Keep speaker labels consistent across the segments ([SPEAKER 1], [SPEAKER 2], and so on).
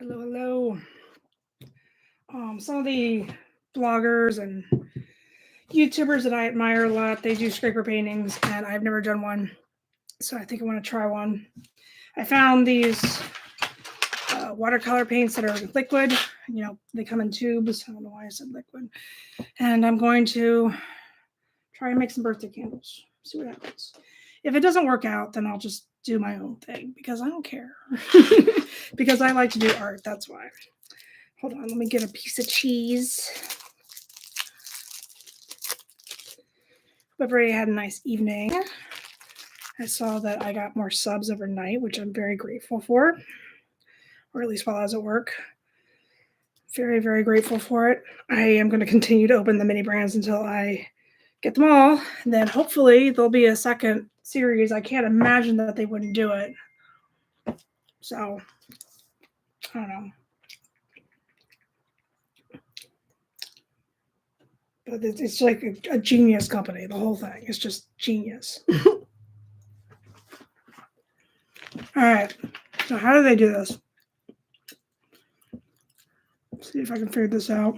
[SPEAKER 1] Hello, hello. Some of the bloggers and YouTubers that I admire a lot, they do scraper paintings, and I've never done one, so I think I want to try one. I found these watercolor paints that are liquid. They come in tubes. I don't know why I said liquid. And I'm going to try and make some birthday candles. See what happens. If it doesn't work out, then I'll just do my own thing because I don't care. Because I like to do art. That's why. Hold on, let me get a piece of cheese. I've already had a nice evening. I saw that I got more subs overnight, which I'm very grateful for, or at least while I was at work. Very, very grateful for it. I am going to continue to open the mini brands until I get them all. And then hopefully there'll be a second series. I can't imagine that they wouldn't do it. So, I don't know. But it's like a genius company. The whole thing is just genius. All right. So how do they do this? Let's see if I can figure this out.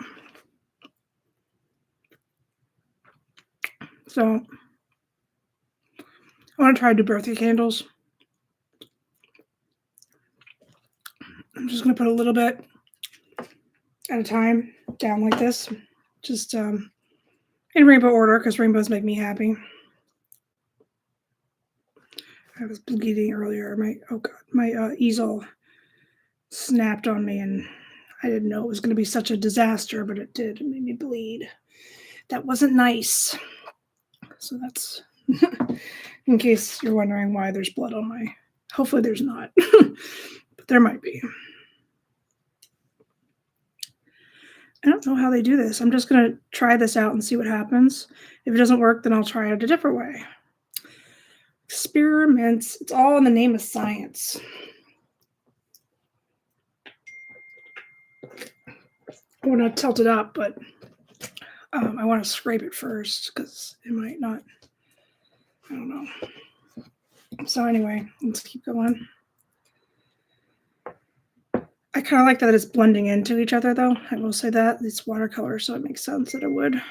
[SPEAKER 1] So I want to try to do birthday candles. I'm just going to put a little bit at a time down like this. Just in rainbow order because rainbows make me happy. I was bleeding earlier. My easel snapped on me and I didn't know it was going to be such a disaster, but it did. It made me bleed. That wasn't nice. So that's in case you're wondering why there's blood on my. Hopefully there's not, but there might be. I don't know how they do this. I'm just going to try this out and see what happens. If it doesn't work, then I'll try it a different way. Experiments. It's all in the name of science. I want to tilt it up, but I want to scrape it first because it might not. I don't know. So anyway, let's keep going. I kind of like that it's blending into each other, though. I will say that. It's watercolor, so it makes sense that it would.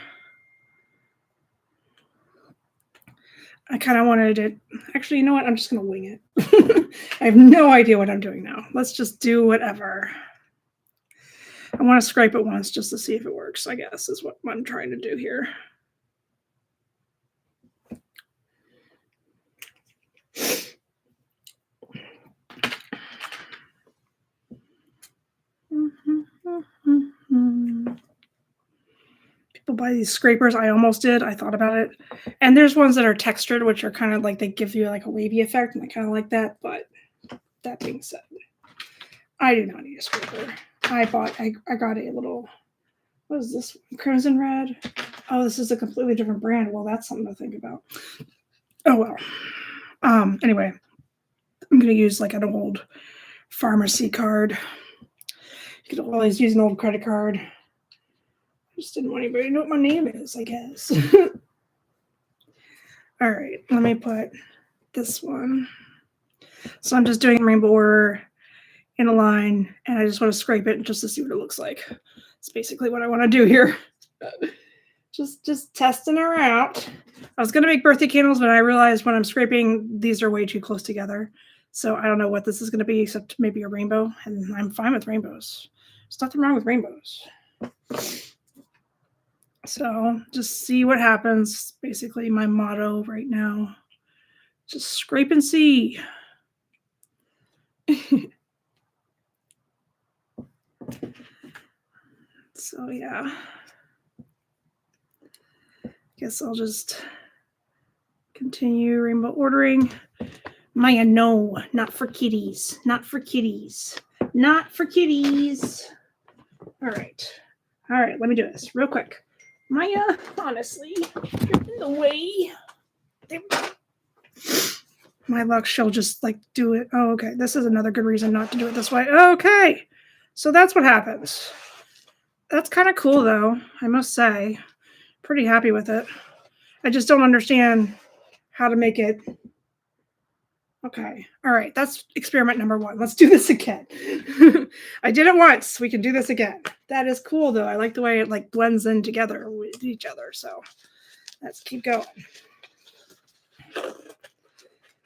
[SPEAKER 1] I kind of wanted it. Actually, you know what? I'm just going to wing it. I have no idea what I'm doing now. Let's just do whatever. I want to scrape it once just to see if it works, I guess, is what I'm trying to do here. People buy these scrapers. I almost did. I thought about it. And there's ones that are textured, which are kind of like they give you like a wavy effect, and I kind of like that. But that being said, I do not need a scraper. I got a little, what is this one? Crimson Red. Oh, this is a completely different brand. Well, that's something to think about. Oh, well. Anyway, I'm going to use like an old pharmacy card. You could always use an old credit card. I just didn't want anybody to know what my name is, I guess. All right, let me put this one. So I'm just doing rainbow order in a line, and I just want to scrape it just to see what it looks like. It's basically what I want to do here. Just testing her out. I was going to make birthday candles, but I realized when I'm scraping, these are way too close together. So I don't know what this is going to be, except maybe a rainbow, and I'm fine with rainbows. There's nothing wrong with rainbows. So just see what happens. Basically my motto right now. Just scrape and see. So yeah. Guess I'll just continue rainbow ordering. Maya, no, not for kitties. Not for kitties. Not for kitties. All right, let me do this real quick. Maya, honestly, you're in the way. My luck, she'll just like do it. Oh, okay. This is another good reason not to do it this way. Okay, so that's what happens. That's kind of cool, though, I must say. Pretty happy with it. I just don't understand how to make it Okay. All right. That's experiment number 1. Let's do this again. I did it once. We can do this again. That is cool though. I like the way it like blends in together with each other. So let's keep going.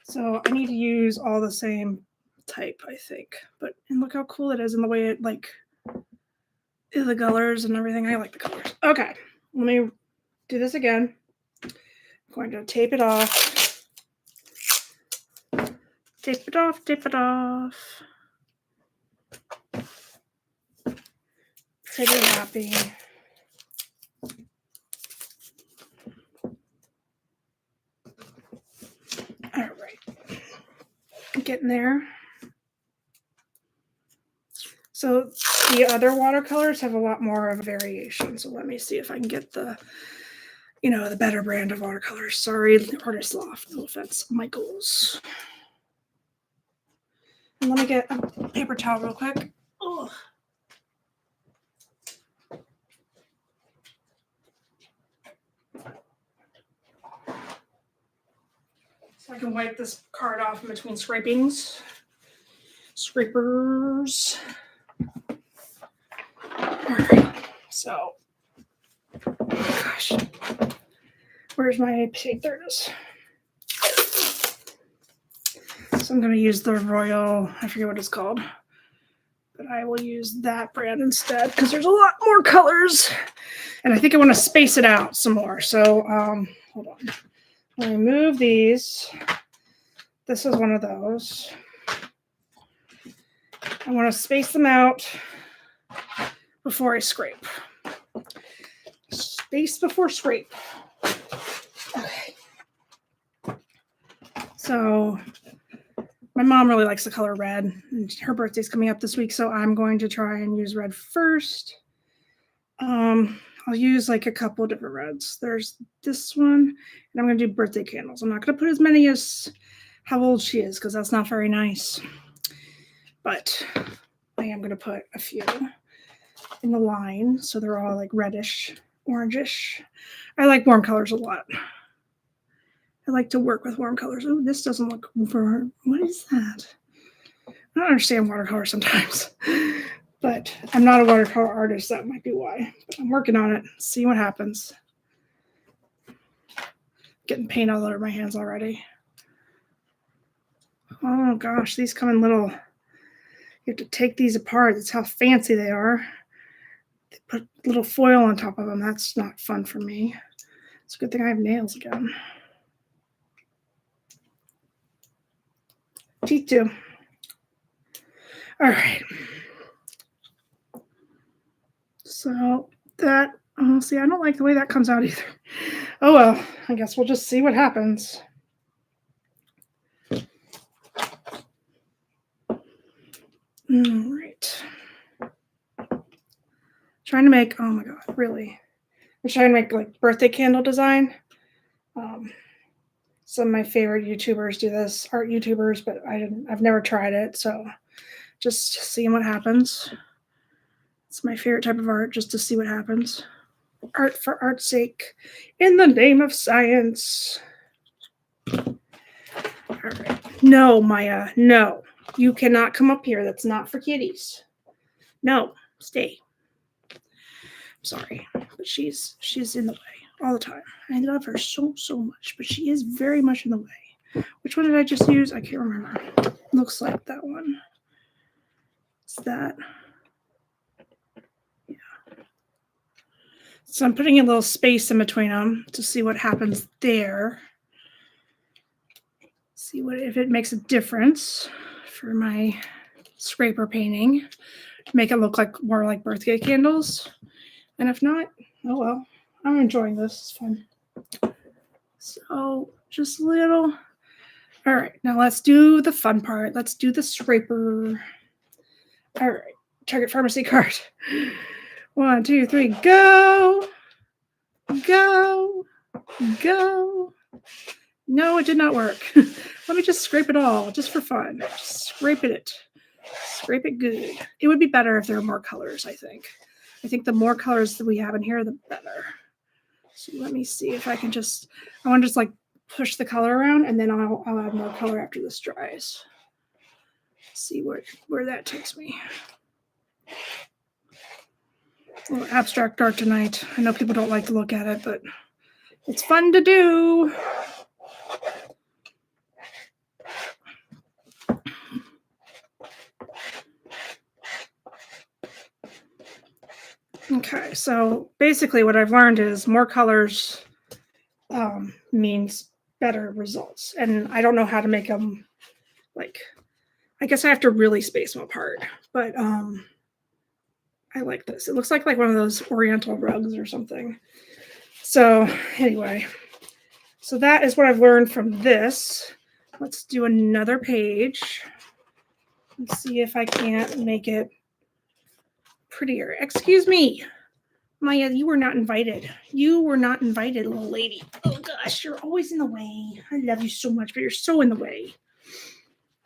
[SPEAKER 1] So I need to use all the same type, I think. And look how cool it is in the way it like the colors and everything. I like the colors. Okay. Let me do this again. I'm going to tape it off. Tape it off, tape it off. Pretty happy. All right. Getting there. So the other watercolors have a lot more of a variation. So let me see if I can get the better brand of watercolors. Sorry, Artist Loft. No offense, Michaels. And let me get a paper towel real quick. Oh. So I can wipe this card off in between scrapings. Scrapers. All right. So, gosh, where's my shape? There it is. So I'm going to use the Royal, I forget what it's called, but I will use that brand instead because there's a lot more colors. And I think I want to space it out some more. So hold on. Let me move these. This is one of those. I want to space them out before I scrape. Space before scrape. Okay. So my mom really likes the color red, and her birthday's coming up this week, so I'm going to try and use red first. I'll use like a couple of different reds. There's this one, and I'm going to do birthday candles. I'm not going to put as many as how old she is because that's not very nice. But I am going to put a few in the line, so they're all like reddish, orangish. I like warm colors a lot. I like to work with warm colors. Oh, this doesn't look warm. What is that? I don't understand watercolor sometimes. But I'm not a watercolor artist. That might be why. But I'm working on it. See what happens. Getting paint all over my hands already. Oh gosh, these come in little. You have to take these apart. That's how fancy they are. They put little foil on top of them. That's not fun for me. It's a good thing I have nails again. Teeth too. All right. So that, see, I don't like the way that comes out either. Oh well, I guess we'll just see what happens. All right. Trying to make, oh my God, really? I'm trying to make like birthday candle design. Some of my favorite YouTubers do this, art YouTubers, but I've never tried it. So just seeing what happens. It's my favorite type of art, just to see what happens. Art for art's sake, in the name of science. All right. No, Maya, no. You cannot come up here. That's not for kitties. No, stay. Sorry, but she's in the way all the time. I love her so much, but she is very much in the way. Which one did I just use? I can't remember. Looks like that one. It's that. Yeah. So I'm putting a little space in between them to see what happens there. See if it makes a difference for my scraper painting. Make it look like more like birthday candles. And if not, oh well. I'm enjoying this. It's fun. So just a little. All right, now let's do the fun part. Let's do the scraper. All right, Target Pharmacy card. 1, 2, 3, go. Go. Go. No, it did not work. Let me just scrape it all, just for fun. Just scrape it. Scrape it good. It would be better if there were more colors, I think. I think the more colors that we have in here, the better. So let me see if I can I want to just like push the color around, and then I'll add more color after this dries. See where that takes me. A little abstract art tonight. I know people don't like to look at it, but it's fun to do. Okay, so basically what I've learned is more colors means better results. And I don't know how to make them, like, I guess I have to really space them apart. But I like this. It looks like one of those oriental rugs or something. So anyway, so that is what I've learned from this. Let's do another page. Let's see if I can't make it prettier. Excuse me, Maya, you were not invited. You were not invited, little lady. Oh gosh, you're always in the way. I love you so much, but you're so in the way.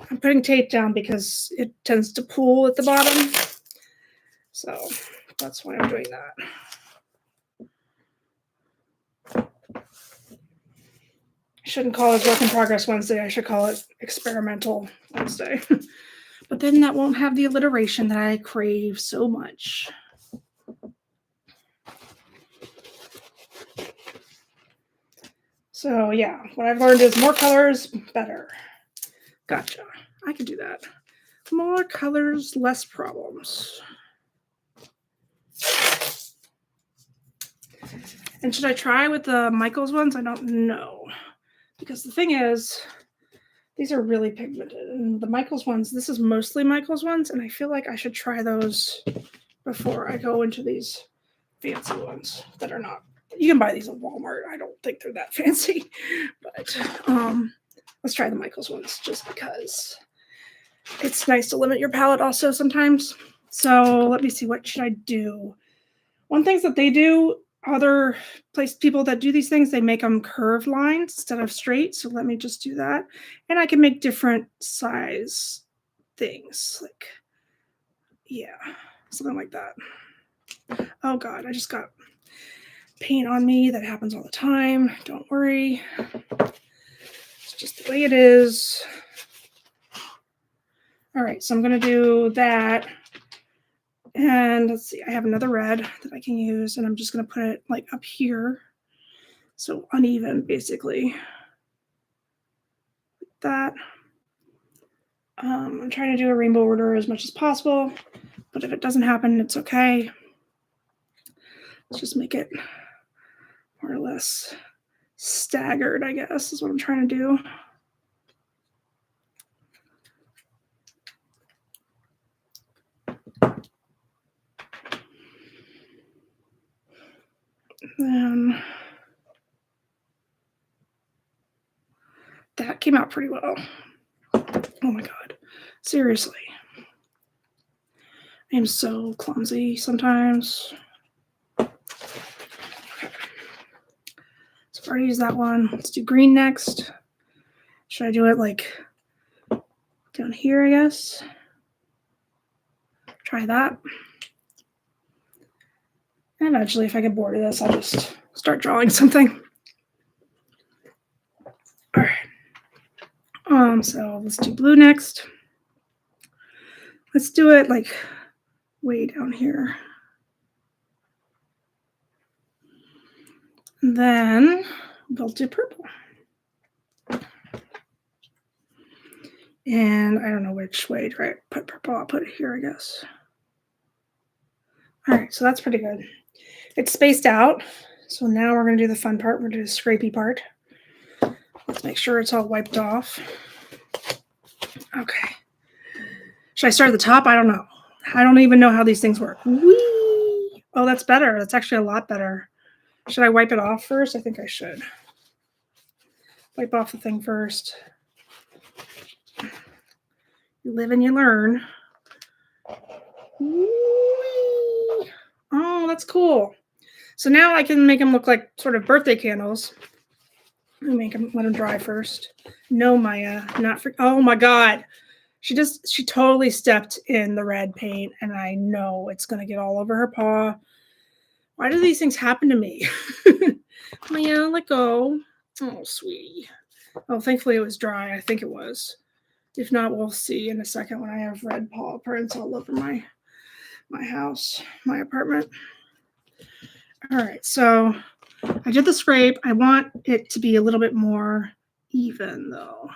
[SPEAKER 1] I'm putting tape down because it tends to pool at the bottom. So that's why I'm doing that. I shouldn't call it Work in Progress Wednesday. I should call it Experimental Wednesday. But then that won't have the alliteration that I crave so much. So yeah, what I've learned is more colors, better. Gotcha. I can do that. More colors, less problems. And should I try with the Michaels ones? I don't know. Because the thing is, these are really pigmented. And the Michaels ones, this is mostly Michaels ones, and I feel like I should try those before I go into these fancy ones that are not. You can buy these at Walmart. I don't think they're that fancy. But let's try the Michaels ones just because it's nice to limit your palette also sometimes. So let me see, what should I do? One thing that they do, other people that do these things, they make them curved lines instead of straight. So let me just do that. And I can make different size things, like, yeah, something like that. Oh God, I just got paint on me. That happens all the time. Don't worry. It's just the way it is. All right, so I'm going to do that. And let's see, I have another red that I can use, and I'm just going to put it like up here. So uneven, basically. Like that. I'm trying to do a rainbow order as much as possible, but if it doesn't happen, it's okay. Let's just make it more or less staggered, I guess, is what I'm trying to do. Then that came out pretty well. Oh my God, seriously. I am so clumsy sometimes. Okay. So I've already used that one. Let's do green next. Should I do it like down here, I guess? Try that. And eventually, if I get bored of this, I'll just start drawing something. All right. So let's do blue next. Let's do it like way down here. And then we'll do purple. And I don't know which way do I put purple. I'll put it here, I guess. All right, so that's pretty good. It's spaced out. So now we're going to do the fun part. We're going to do the scrapey part. Let's make sure it's all wiped off. Okay. Should I start at the top? I don't know. I don't even know how these things work. Whee! Oh, that's better. That's actually a lot better. Should I wipe it off first? I think I should. Wipe off the thing first. You live and you learn. Whee! Oh, that's cool. So now I can make them look like sort of birthday candles. Let me let them dry first. No, Maya, not for. Oh my God, she totally stepped in the red paint, and I know it's gonna get all over her paw. Why do these things happen to me? Maya, let go. Oh, sweetie. Oh, thankfully it was dry. I think it was. If not, we'll see in a second when I have red paw prints all over my house, my apartment. All right, so I did the scrape. I want it to be a little bit more even though.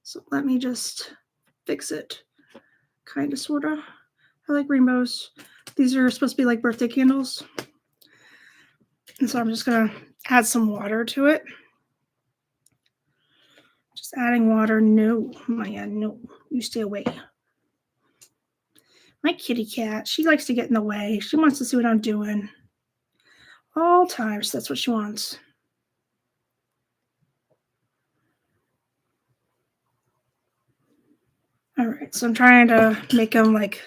[SPEAKER 1] So let me just fix it. Kind of, sort of. I like rainbows. These are supposed to be like birthday candles. And so I'm just going to add some water to it. Just adding water. No, Maya, no. You stay away. My kitty cat, she likes to get in the way. She wants to see what I'm doing. All times, that's what she wants. All right, so I'm trying to make them like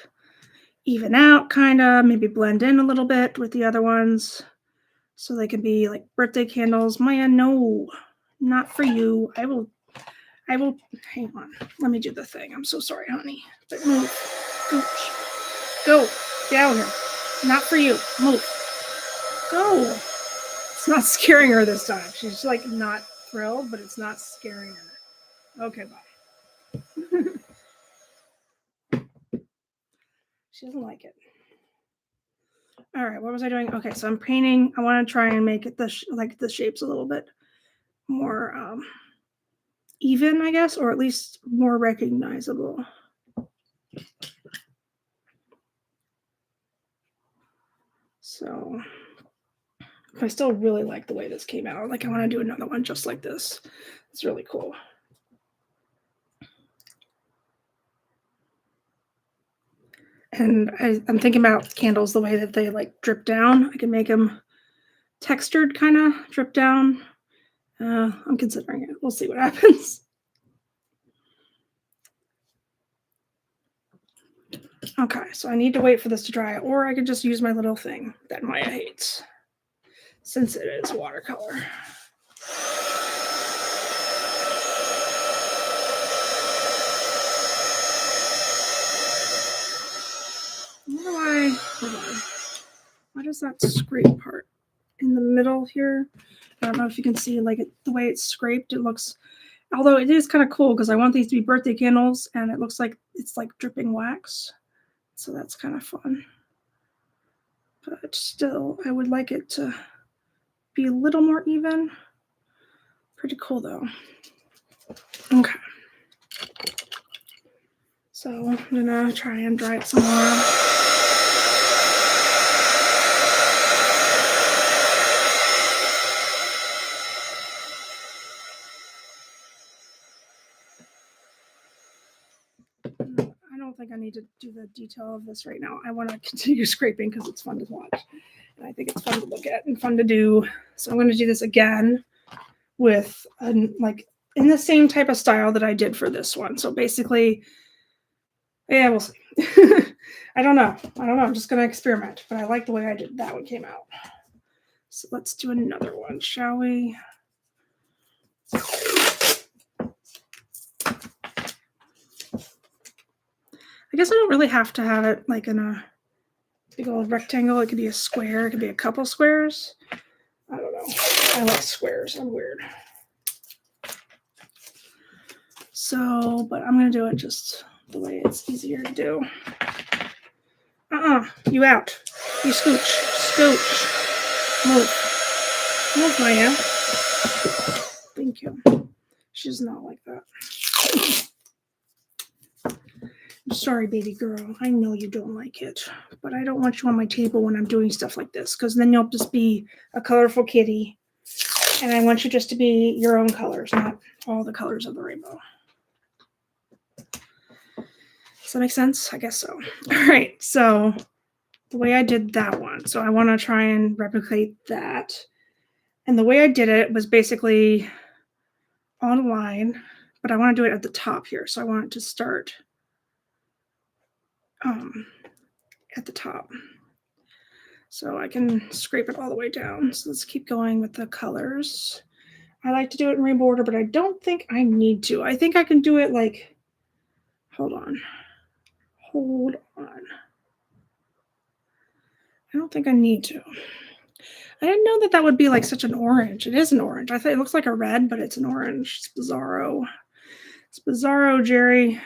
[SPEAKER 1] even out, kind of, maybe blend in a little bit with the other ones so they can be like birthday candles. Maya, no, not for you. I will, hang on. Let me do the thing. I'm so sorry, honey. But move. Gooch. Go. Down here. Not for you. Move. Go. It's not scaring her this time. She's like not thrilled, but it's not scaring her. Okay, bye. She doesn't like it. All right, what was I doing? Okay, so I'm painting. I want to try and make it like the shapes a little bit more even, I guess, or at least more recognizable. So I still really like the way this came out. Like I want to do another one just like this. It's really cool. And I'm thinking about candles the way that they like drip down. I can make them textured, kind of drip down. I'm considering it. We'll see what happens. Okay, so I need to wait for this to dry, or I could just use my little thing that Maya hates, since it is watercolor. Why does that scrape part in the middle here? I don't know if you can see like the way it's scraped. It looks, although it is kind of cool because I want these to be birthday candles, and it looks like it's like dripping wax. So that's kind of fun. But still, I would like it to be a little more even. Pretty cool though. Okay. So I'm gonna try and dry it some more. I don't think I need to do the detail of this right now. I want to continue scraping because it's fun to watch. And I think it's fun to look at and fun to do. So I'm going to do this again with like in the same type of style that I did for this one. So basically, yeah, we'll see. I don't know. I'm just going to experiment. But I like the way I did that one came out. So let's do another one, shall we? I guess I don't really have to have it like in a big old rectangle. It could be a square. It could be a couple squares. I don't know. I like squares. I'm weird. So, but I'm going to do it just the way it's easier to do. You out. You scooch. Scooch. Move. Move, Maya. Thank you. She's not like that. I'm sorry, baby girl. I know you don't like it, but I don't want you on my table when I'm doing stuff like this, because then you'll just be a colorful kitty, and I want you just to be your own colors, not all the colors of the rainbow. Does that make sense? I guess so. All right, so the way I did that one, so I want to try and replicate that, and the way I did it was basically on a line, but I want to do it at the top here, so I want it to start at the top. So I can scrape it all the way down. So let's keep going with the colors. I like to do it in rainbow order, but I don't think I need to. I think I can do it like, hold on. I don't think I need to. I didn't know that that would be like such an orange. It is an orange. I thought it looks like a red, but it's an orange. It's bizarro. It's bizarro, Jerry.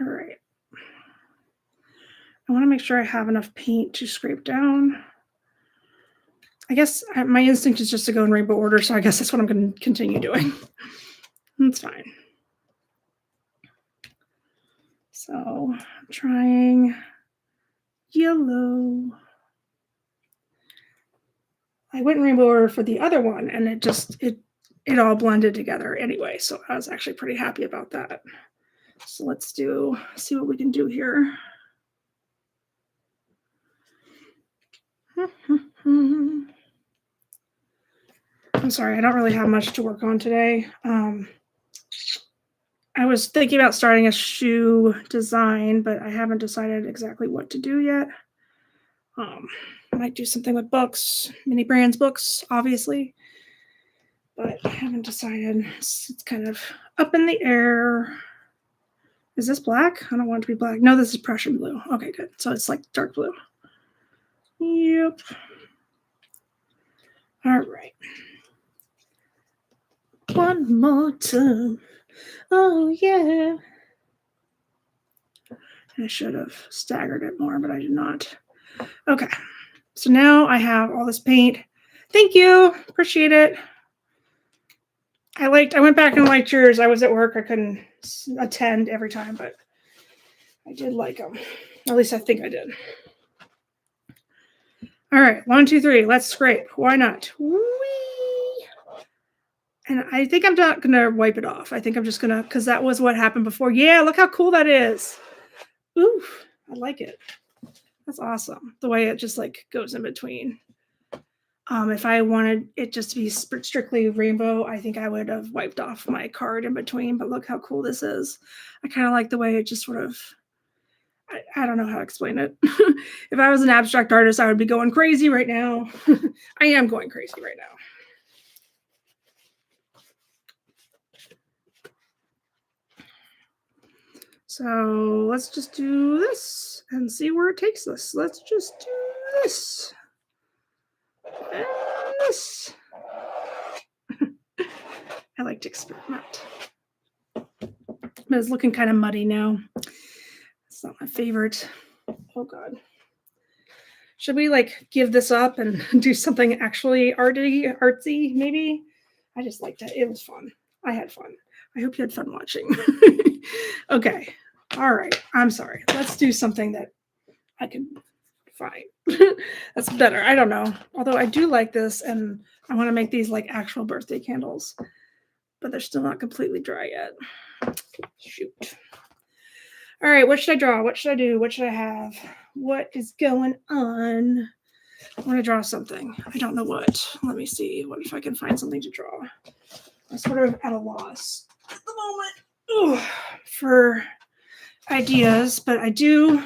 [SPEAKER 1] All right. I want to make sure I have enough paint to scrape down. I guess my instinct is just to go in rainbow order, so I guess that's what I'm going to continue doing. That's fine. So I'm trying yellow. I went in rainbow order for the other one, and it all blended together anyway, so I was actually pretty happy about that. So let's see what we can do here. I'm sorry, I don't really have much to work on today. I was thinking about starting a shoe design, but I haven't decided exactly what to do yet. I might do something with books, Mini Brands books, obviously, but I haven't decided. It's kind of up in the air. Is this black? I don't want it to be black. No, this is Prussian blue. Okay, good. So it's like dark blue. Yep. All right. One more time. Oh, yeah. I should have staggered it more, but I did not. Okay. So now I have all this paint. Thank you. Appreciate it. I went back and liked yours. I was at work. I couldn't attend every time, but I did like them. At least I think I did. All right. 1, 2, 3. Let's scrape. Why not? Whee! And I think I'm not going to wipe it off. I think I'm just going to, because that was what happened before. Yeah, look how cool that is. Ooh, I like it. That's awesome. The way it just like goes in between. If I wanted it just to be strictly rainbow, I think I would have wiped off my card in between, but look how cool this is. I kind of like the way it just sort of, I don't know how to explain it. If I was an abstract artist, I would be going crazy right now. I am going crazy right now. So let's just do this and see where it takes us. Let's just do this. And this. I like to experiment. But it's looking kind of muddy now. It's not my favorite. Oh, God. Should we like give this up and do something actually artsy, maybe? I just liked it. It was fun. I had fun. I hope you had fun watching. Okay. All right. I'm sorry. Let's do something that I can find. That's better. I don't know. Although I do like this, and I want to make these like actual birthday candles, but they're still not completely dry yet. Shoot. All right. What should I draw? What should I do? What should I have? What is going on? I want to draw something. I don't know what. Let me see. What if I can find something to draw? I'm sort of at a loss at the moment for ideas, but I do.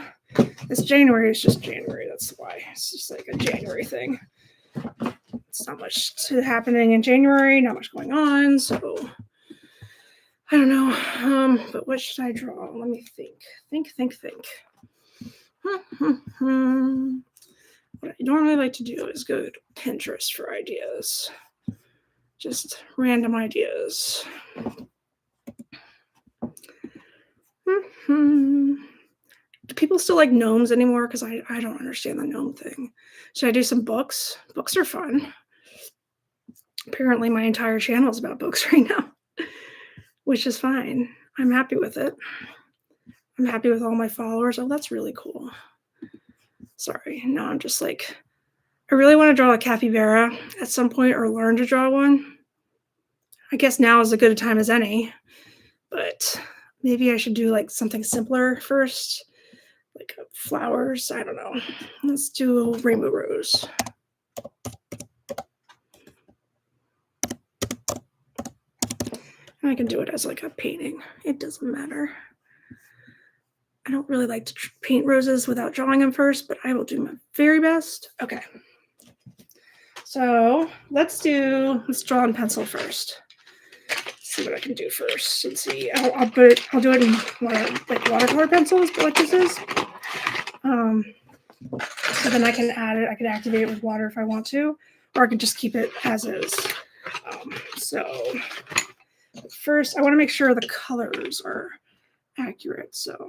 [SPEAKER 1] This January is just January. That's why it's just like a January thing. It's not much happening in January. Not much going on. So I don't know. But what should I draw? Let me think. Think. What I normally like to do is go to Pinterest for ideas. Just random ideas. Do people still like gnomes anymore? Because I don't understand the gnome thing. Should I do some books? Books are fun. Apparently my entire channel is about books right now, which is fine. I'm happy with it. I'm happy with all my followers. Oh, that's really cool. Sorry. No, I'm just like, I really want to draw a capybara at some point or learn to draw one. I guess now is as good a time as any, but maybe I should do like something simpler first, like flowers. I don't know. Let's do a rainbow rose. I can do it as like a painting. It doesn't matter. I don't really like to paint roses without drawing them first, but I will do my very best. Okay. So let's draw in pencil first. See what I can do first and see. I'll do it in like watercolor pencils, what this is. So then I can add it. I can activate it with water if I want to, or I can just keep it as is. So first, I want to make sure the colors are accurate. So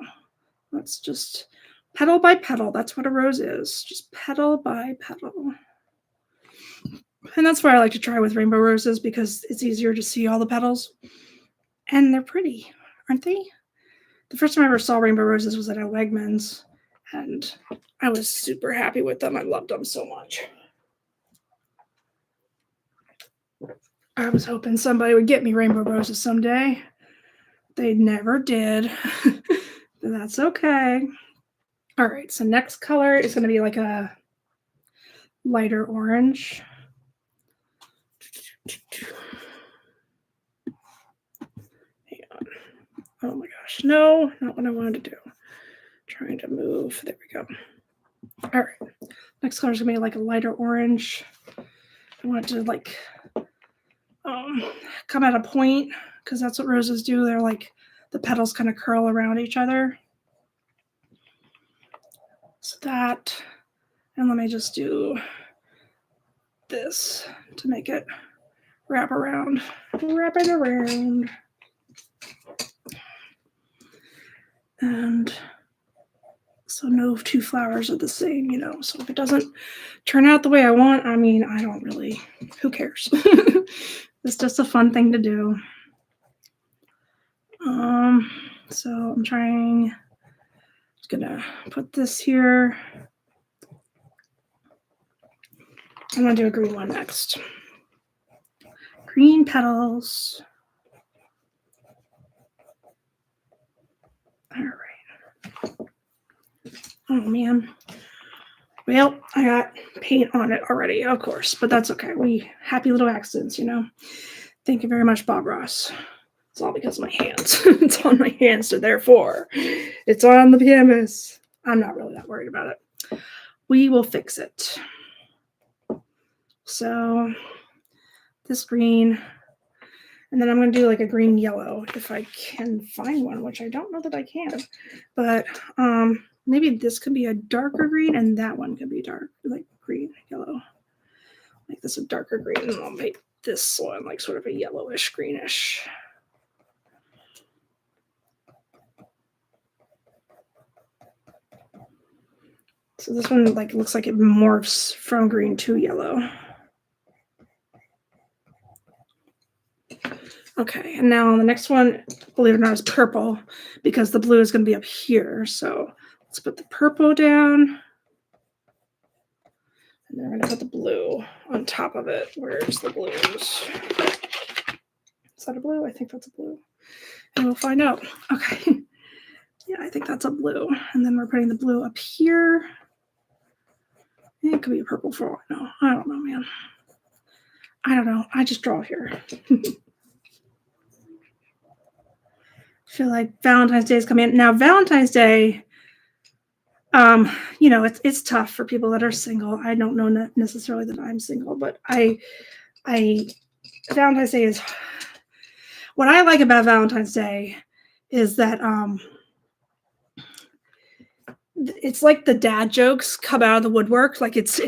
[SPEAKER 1] let's just petal by petal. That's what a rose is. Just petal by petal. And that's why I like to try with rainbow roses, because it's easier to see all the petals. And they're pretty, aren't they? The first time I ever saw rainbow roses was at a Wegmans, and I was super happy with them. I loved them so much. I was hoping somebody would get me rainbow roses someday. They never did. But that's okay. All right, so next color is going to be like a lighter orange. Hang on. Oh my gosh, no, not what I wanted to do. Trying to move. There we go. All right, next color is going to be like a lighter orange. I want it to like come at a point, because that's what roses do. They're like, the petals kind of curl around each other. So that, and let me just do this to make it wrap it around. And so no two flowers are the same, you know. So if it doesn't turn out the way I want, I mean, I don't really, who cares? It's just a fun thing to do. So I'm just gonna put this here. I'm gonna do a green one next. Green petals. All right. Oh man. Well, I got paint on it already, of course, but that's okay. Happy little accidents, you know. Thank you very much, Bob Ross. It's all because of my hands. It's on my hands, so therefore, it's on the canvas. I'm not really that worried about it. We will fix it. So this green, and then I'm going to do like a green yellow if I can find one, which I don't know that I can. But maybe this could be a darker green, and that one could be dark, like green, yellow. Make this a darker green, and I'll make this one like sort of a yellowish, greenish. So this one like looks like it morphs from green to yellow. Okay, and now the next one, believe it or not, is purple, because the blue is going to be up here. So let's put the purple down. And then we're going to put the blue on top of it. Where's the blues? Is that a blue? I think that's a blue. And we'll find out. Okay. Yeah, I think that's a blue. And then we're putting the blue up here. It could be a purple for all I know. I don't know, man. I don't know. I just draw here. I feel like Valentine's Day is coming in. Now, Valentine's Day, you know, it's tough for people that are single. I don't know necessarily that I'm single, but Valentine's Day is, what I like about Valentine's Day is that it's like the dad jokes come out of the woodwork. Like it's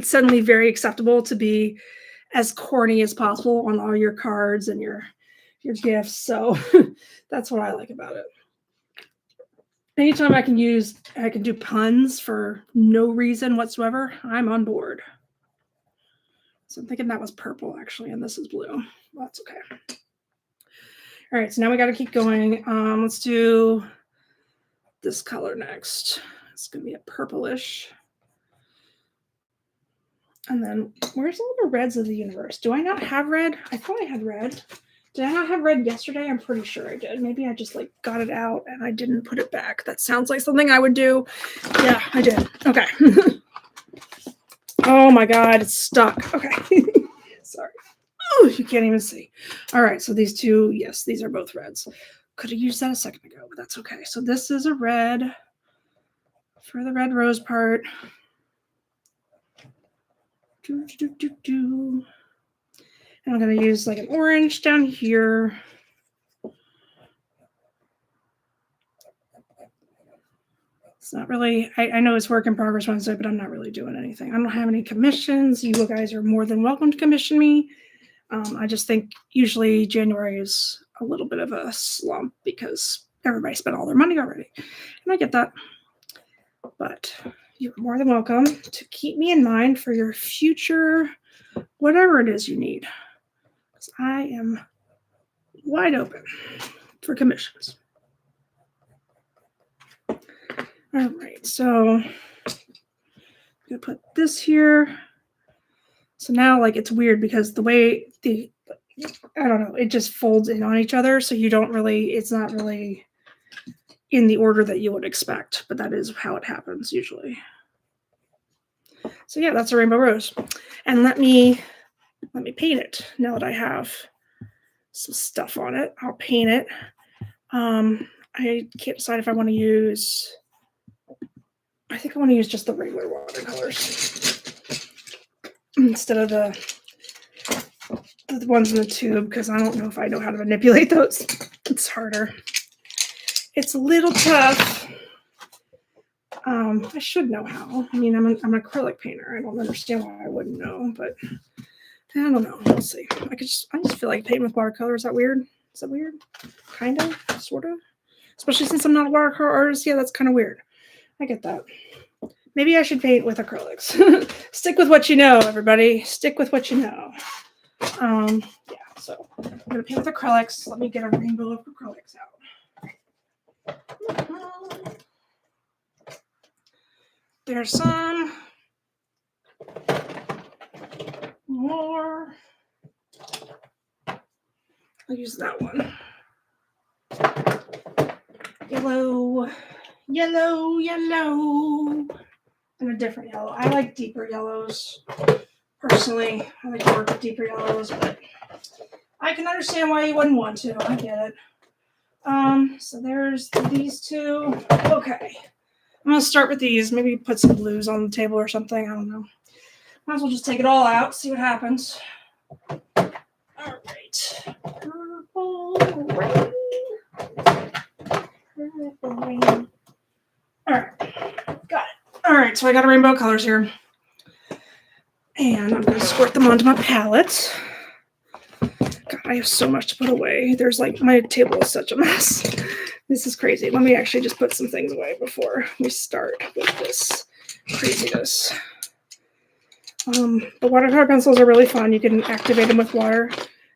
[SPEAKER 1] suddenly very acceptable to be as corny as possible on all your cards and your gifts. So that's what I like about it. Anytime I can do puns for no reason whatsoever, I'm on board. So I'm thinking that was purple actually, and this is blue. Well, that's okay. All right, so now we got to keep going. Let's do this color next. It's going to be a purplish. And then where's all the reds of the universe? Do I not have red? I thought I had red. Did I not have red yesterday? I'm pretty sure I did. Maybe I just like got it out and I didn't put it back. That sounds like something I would do. Yeah, I did. Okay. Oh my God, it's stuck. Okay. Sorry. Oh, you can't even see. All right, so these two, yes, these are both reds. Could have used that a second ago, but that's okay. So this is a red for the red rose part. And I'm going to use like an orange down here. It's not really, I know it's work in progress Wednesday, but I'm not really doing anything. I don't have any commissions. You guys are more than welcome to commission me. I just think usually January is a little bit of a slump because everybody spent all their money already. And I get that. But you're more than welcome to keep me in mind for your future, whatever it is you need. Because I am wide open for commissions. All right, so I'm gonna put this here. So now, like, it's weird because the way I don't know, it just folds in on each other. So you don't really, it's not really in the order that you would expect, but that is how it happens usually. So yeah, that's a rainbow rose. And let me paint it now that I have some stuff on it. I'll paint it. I can't decide if I want to use, I think I want to use just the regular watercolors instead of the ones in the tube, because I don't know if I know how to manipulate those. It's harder. It's a little tough. I should know how. I mean, I'm an acrylic painter. I don't understand why I wouldn't know, but I don't know. We'll see. I just feel like painting with watercolor. Is that weird? Is that weird? Kind of, sort of. Especially since I'm not a watercolor artist. Yeah, that's kind of weird. I get that. Maybe I should paint with acrylics. Stick with what you know, everybody. Stick with what you know. Yeah, so I'm gonna paint with acrylics. Let me get a rainbow of acrylics out. There's some more. I'll use that one. Yellow, yellow, yellow, and a different yellow. I like deeper yellows. Personally, I like to work with deeper yellows, but I can understand why you wouldn't want to. I get it. So there's these two. Okay. I'm going to start with these. Maybe put some blues on the table or something. I don't know. Might as well just take it all out, see what happens. All right. Purple rain. Purple rain. All right. Got it. All right. So I got a rainbow colors here. And I'm going to squirt them onto my palette. God, I have so much to put away. There's like, my table is such a mess. This is crazy. Let me actually just put some things away before we start with this craziness. The watercolor pencils are really fun. You can activate them with water.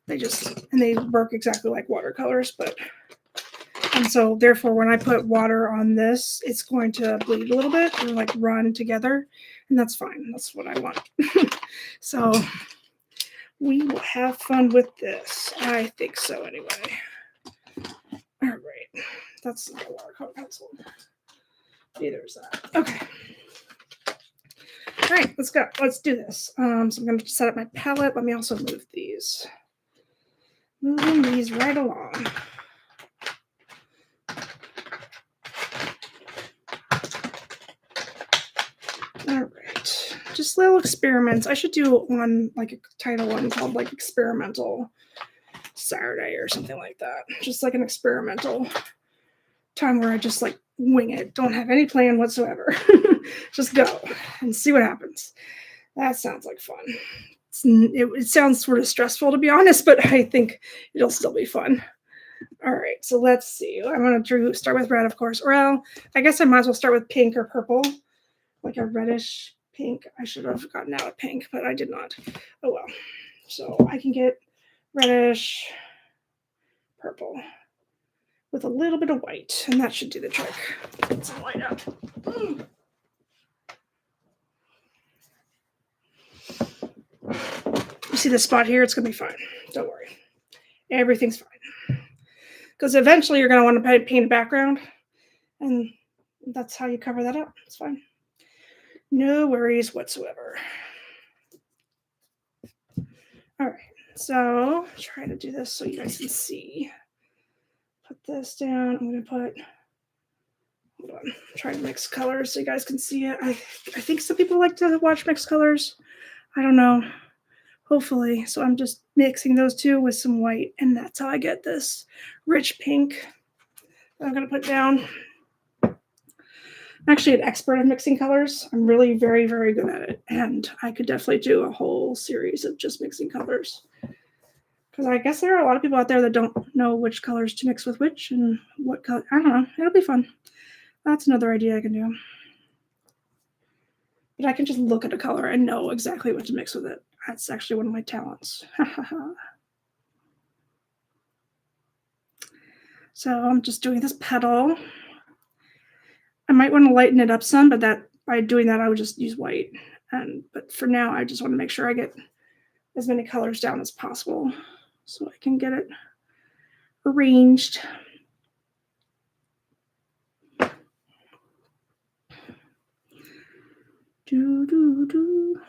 [SPEAKER 1] They work exactly like watercolors, and so therefore when I put water on this, it's going to bleed a little bit and like run together, and that's fine. That's what I want. So we will have fun with this. I think so anyway. All right. That's not a watercolor pencil. Neither is that. Okay. All right, let's go. Let's do this. So I'm going to set up my palette. Let me also move these. Moving these right along. All right. Just little experiments. I should do one, like a title one called like Experimental Saturday or something like that. Just like an experimental time where I just like wing it. Don't have any plan whatsoever. Just go and see what happens. That sounds like fun. It sounds sort of stressful, to be honest, but I think it'll still be fun. All right, so let's see. I'm going to start with red, of course. Or I guess I might as well start with pink or purple, like a reddish pink. I should have gotten out a pink, but I did not. Oh well. So I can get reddish purple with a little bit of white, and that should do the trick. Get some white out. You see this spot here? It's going to be fine. Don't worry. Everything's fine. Because eventually you're going to want to paint a background, and that's how you cover that up. It's fine. No worries whatsoever. All right. So try to do this so you guys can see. Put this down. I'm going to put, hold on, try to mix colors so you guys can see it. I think some people like to watch mixed colors. I don't know. Hopefully. So I'm just mixing those two with some white, and that's how I get this rich pink that I'm going to put down. I'm actually an expert at mixing colors. I'm really very, very good at it. And I could definitely do a whole series of just mixing colors. Because I guess there are a lot of people out there that don't know which colors to mix with which and what color. I don't know. It'll be fun. That's another idea I can do. But I can just look at a color and know exactly what to mix with it. That's actually one of my talents. So I'm just doing this petal. I might want to lighten it up some, but that by doing that, I would just use white. But for now, I just want to make sure I get as many colors down as possible so I can get it arranged. Do.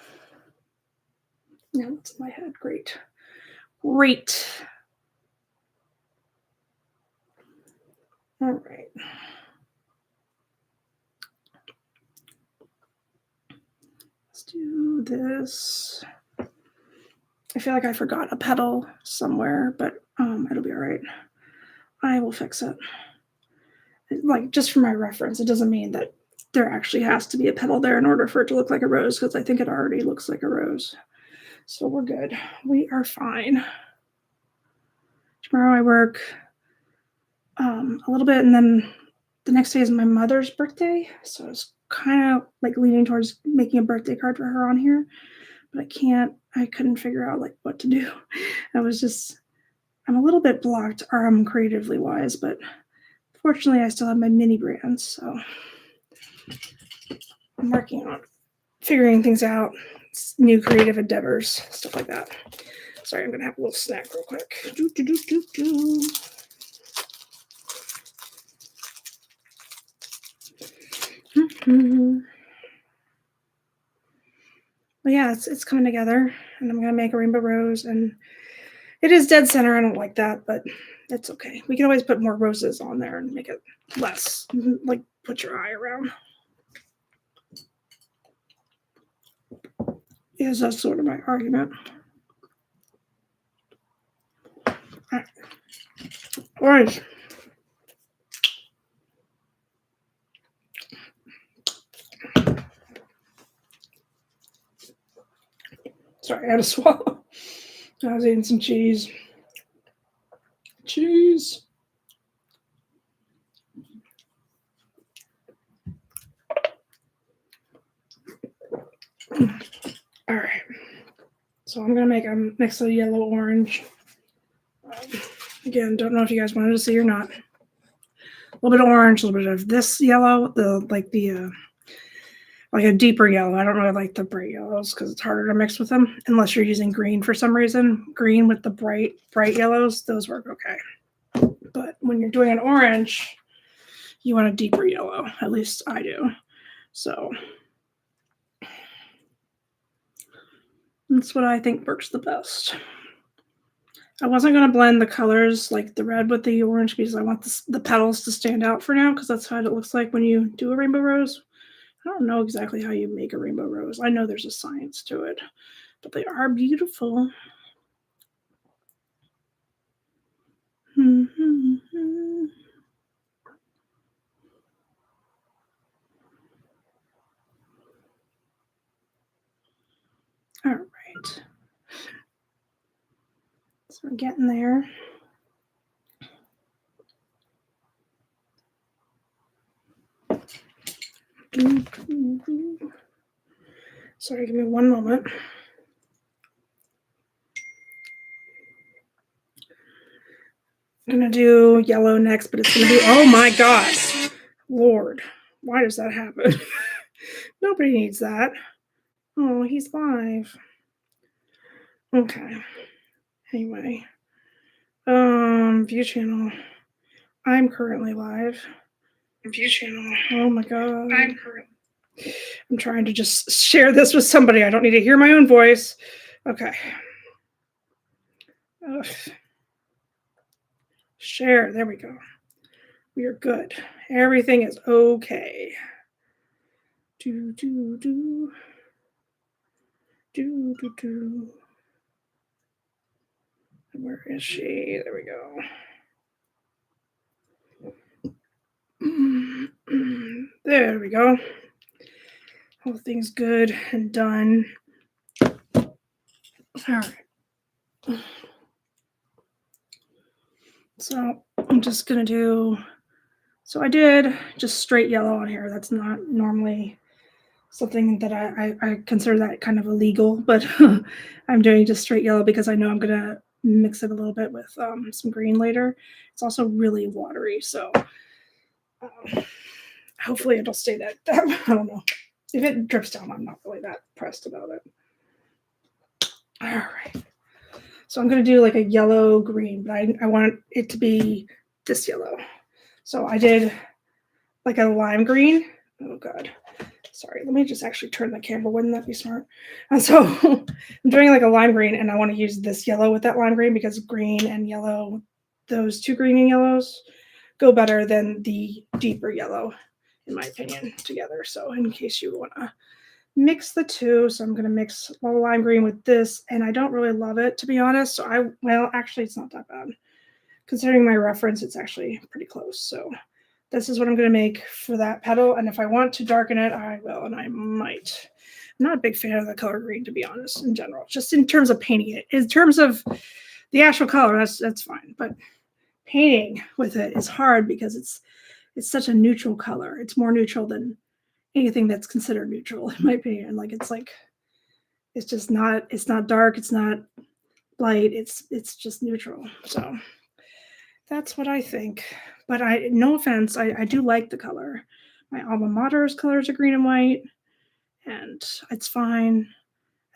[SPEAKER 1] Now it's in my head. Great. All right. Let's do this. I feel like I forgot a petal somewhere, but it'll be all right. I will fix it. Like, just for my reference, it doesn't mean that there actually has to be a petal there in order for it to look like a rose, because I think it already looks like a rose. So we're good. We are fine. Tomorrow I work a little bit, and then the next day is my mother's birthday. So I was kind of like leaning towards making a birthday card for her on here, but I couldn't figure out like what to do. I'm a little bit blocked creatively wise, but fortunately I still have my mini brands. So I'm working on figuring things out, new creative endeavors, stuff like that. Sorry, I'm going to have a little snack real quick. But yeah, it's coming together, and I'm going to make a rainbow rose, and it is dead center. I don't like that, but it's okay. We can always put more roses on there and make it less, like put your eye around. Yes, that's sort of my argument. All right. Sorry, I had to swallow. I was eating some cheese. Cheese. All right. So I'm going to make a mix of yellow orange. Again, don't know if you guys wanted to see or not. A little bit of orange, a little bit of this yellow, like a deeper yellow. I don't really like the bright yellows because it's harder to mix with them unless you're using green for some reason. Green with the bright yellows, those work okay. But when you're doing an orange, you want a deeper yellow. At least I do. So that's what I think works the best. I wasn't going to blend the colors like the red with the orange because I want the petals to stand out for now, because that's how it looks like when you do a rainbow rose. I don't know exactly how you make a rainbow rose. I know there's a science to it, but they are beautiful. All right. So we're getting there. Sorry, give me one moment. I'm going to do yellow next, but it's going to be, oh my God. Lord, why does that happen? Nobody needs that. Oh, he's live. Okay. Anyway. View channel. I'm currently live. View channel. Oh my God. I'm trying to just share this with somebody. I don't need to hear my own voice. Okay. Ugh. Share. There we go. We are good. Everything is okay. Do. Where is she? There we go. There we go. Whole thing's good and done. All right. So I'm just gonna do. So I did just straight yellow on here. That's not normally something that I consider that kind of illegal, but I'm doing just straight yellow because I know I'm gonna mix it a little bit with some green later. It's also really watery, so hopefully it'll stay that. I don't know. If it drips down, I'm not really that pressed about it. All right. So I'm gonna do like a yellow green, but I want it to be this yellow. So I did like a lime green. Oh God. Sorry, let me just actually turn the camera. Wouldn't that be smart? And so I'm doing like a lime green, and I want to use this yellow with that lime green because green and yellow, those two green and yellows, go better than the deeper yellow, in my opinion, together. So in case you want to mix the two, so I'm going to mix the lime green with this, and I don't really love it, to be honest. So well, actually, it's not that bad. Considering my reference, it's actually pretty close. So this is what I'm going to make for that petal. And if I want to darken it, I will, and I might. I'm not a big fan of the color green, to be honest, in general, just in terms of painting it. In terms of the actual color, that's fine. But painting with it is hard because it's such a neutral color. It's more neutral than anything that's considered neutral, in my opinion. It's just not, it's not dark, it's not light, it's just neutral. So that's what I think. But no offense, I do like the color. My alma mater's colors are green and white, and it's fine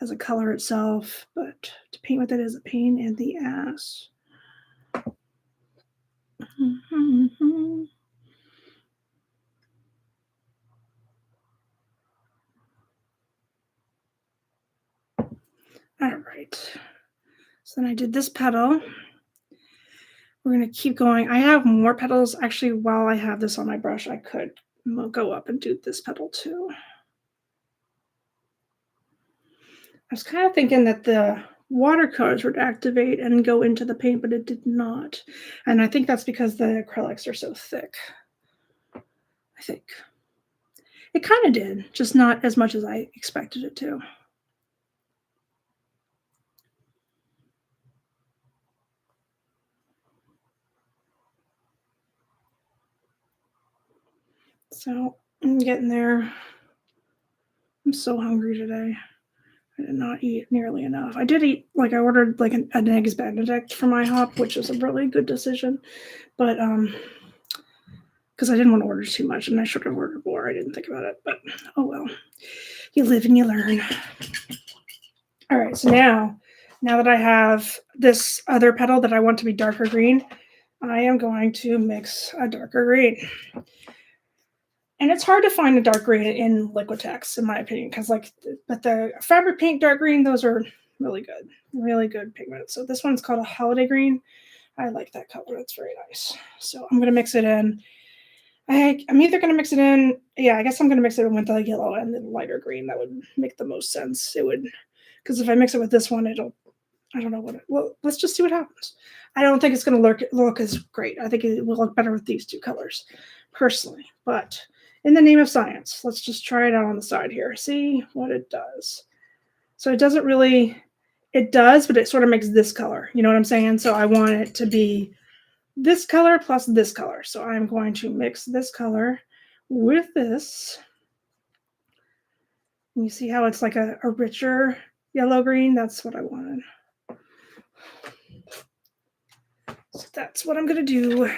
[SPEAKER 1] as a color itself, but to paint with it is a pain in the ass. All right. So then I did this petal. We're going to keep going. I have more petals. Actually, while I have this on my brush, I could go up and do this petal too. I was kind of thinking that the watercolors would activate and go into the paint, but it did not. And I think that's because the acrylics are so thick. I think. It kind of did, just not as much as I expected it to. So I'm getting there. I'm so hungry today. I did not eat nearly enough. I did eat, I ordered like an eggs Benedict from IHOP, which was a really good decision. But because I didn't want to order too much, and I should have ordered more. I didn't think about it, but oh well. You live and you learn. All right, so now that I have this other petal that I want to be darker green, I am going to mix a darker green. And it's hard to find a dark green in Liquitex, in my opinion, because but the fabric paint dark green, those are really good pigments. So this one's called a holiday green. I like that color. It's very nice. So I'm going to mix it in. I'm either going to mix it in. Yeah, I guess I'm going to mix it in with the yellow and the lighter green. That would make the most sense. It would, because if I mix it with this one, I don't know well, let's just see what happens. I don't think it's going to look as great. I think it will look better with these two colors, personally. But in the name of science, let's just try it out on the side here. See what it does. So it doesn't really, it does, but it sort of makes this color. You know what I'm saying? So I want it to be this color plus this color. So I'm going to mix this color with this. You see how it's like a richer yellow-green? That's what I wanted. So that's what I'm going to do.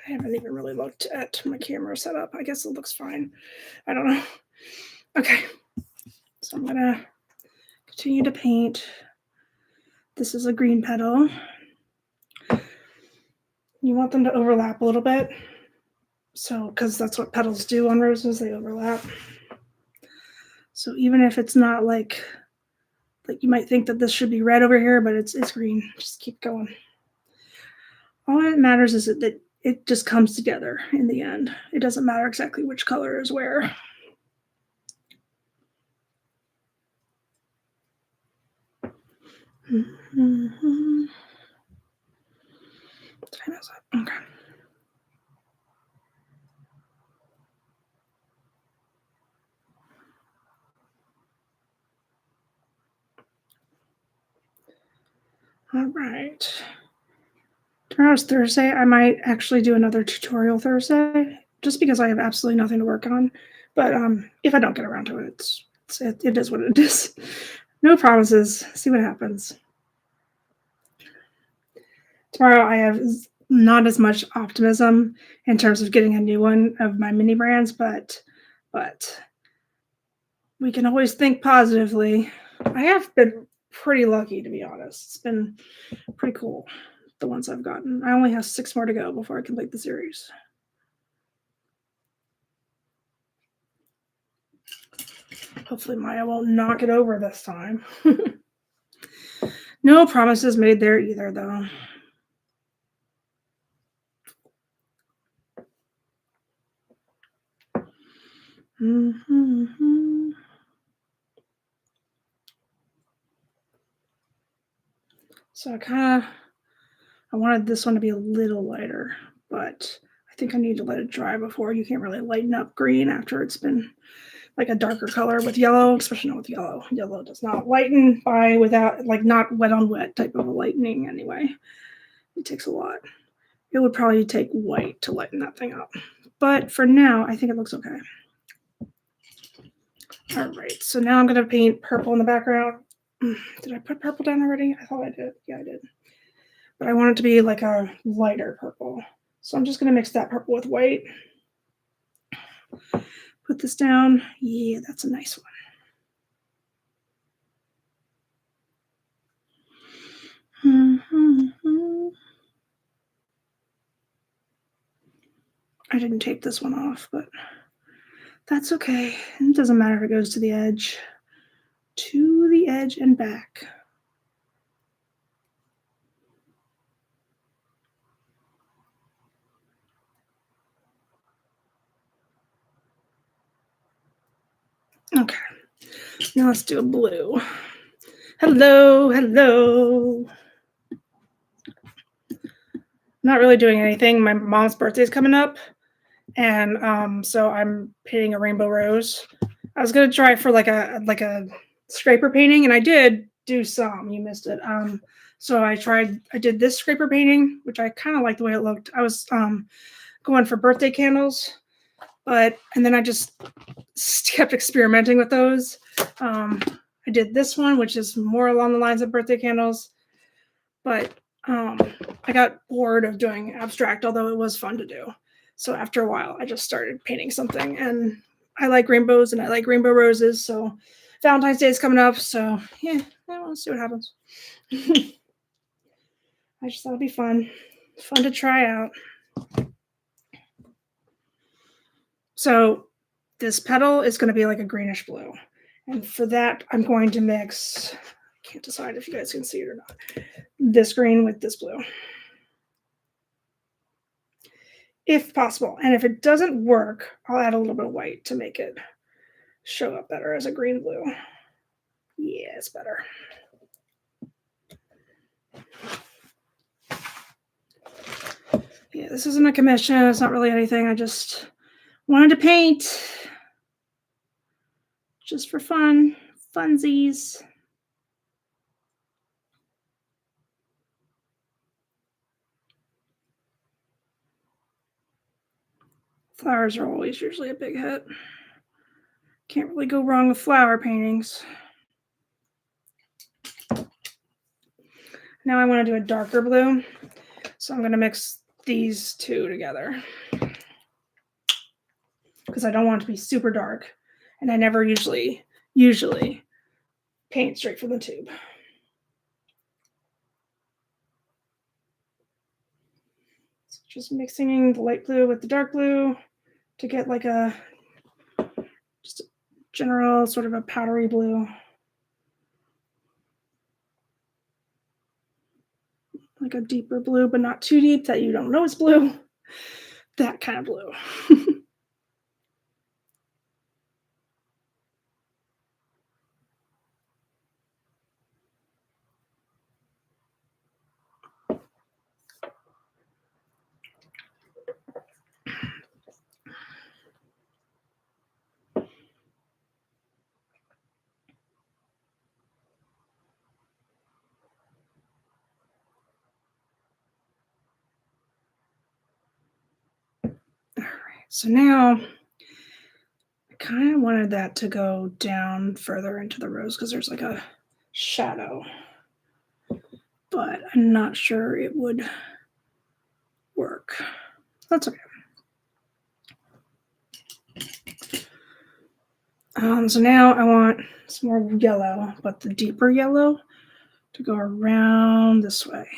[SPEAKER 1] I haven't even really looked at my camera setup. I guess it looks fine. I don't know. Okay. So I'm going to continue to paint. This is a green petal. You want them to overlap a little bit. So, because that's what petals do on roses, they overlap. So even if it's not like you might think that this should be red over here, but it's green. Just keep going. All that matters is that it just comes together in the end. It doesn't matter exactly which color is where. Mm-hmm. Okay. All right. Tomorrow's Thursday. I might actually do another tutorial Thursday just because I have absolutely nothing to work on. But if I don't get around to it, it is what it is. No promises. See what happens. Tomorrow I have not as much optimism in terms of getting a new one of my mini brands, but we can always think positively. I have been pretty lucky, to be honest. It's been pretty cool, the ones I've gotten. I only have 6 more to go before I complete the series. Hopefully Maya won't knock it over this time. No promises made there either, though. Mm-hmm. So I wanted this one to be a little lighter, but I think I need to let it dry before. You can't really lighten up green after it's been like a darker color with yellow, especially not with yellow. Yellow does not lighten by without, like, not wet on wet type of a lightening anyway. It takes a lot. It would probably take white to lighten that thing up. But for now, I think it looks okay. All right, so now I'm going to paint purple in the background. Did I put purple down already? I thought I did. Yeah, I did. But I want it to be like a lighter purple. So I'm just going to mix that purple with white. Put this down. Yeah, that's a nice one. I didn't tape this one off, but that's okay. It doesn't matter if it goes to the edge. To the edge and back. Okay. Now let's do a blue. Hello, hello. Not really doing anything. My mom's birthday is coming up, and so I'm painting a rainbow rose. I was gonna try for like a scraper painting, and I did do some. You missed it. So I did this scraper painting, which I kind of like the way it looked. I was going for birthday candles, and then I just kept experimenting with those. I did this one, which is more along the lines of birthday candles, but I got bored of doing abstract, although it was fun to do. So after a while, I just started painting something, and I like rainbows and I like rainbow roses. So Valentine's Day is coming up, so yeah, we'll see what happens. I just thought it'd be fun to try out. So this petal is going to be like a greenish blue, and for that, I'm going to mix. I can't decide if you guys can see it or not. This green with this blue, if possible. And if it doesn't work, I'll add a little bit of white to make it show up better as a green blue. Yeah, it's better. Yeah, this isn't a commission. It's not really anything. I just wanted to paint just for fun, funsies. Flowers are always usually a big hit. Can't really go wrong with flower paintings. Now I want to do a darker blue. So I'm going to mix these two together because I don't want it to be super dark. And I never usually paint straight from the tube. So just mixing the light blue with the dark blue to get like just a general sort of a powdery blue. Like a deeper blue, but not too deep that you don't know it's blue. That kind of blue. So now I kind of wanted that to go down further into the rose because there's like a shadow, but I'm not sure it would work. That's okay. So now I want some more yellow, but the deeper yellow to go around this way.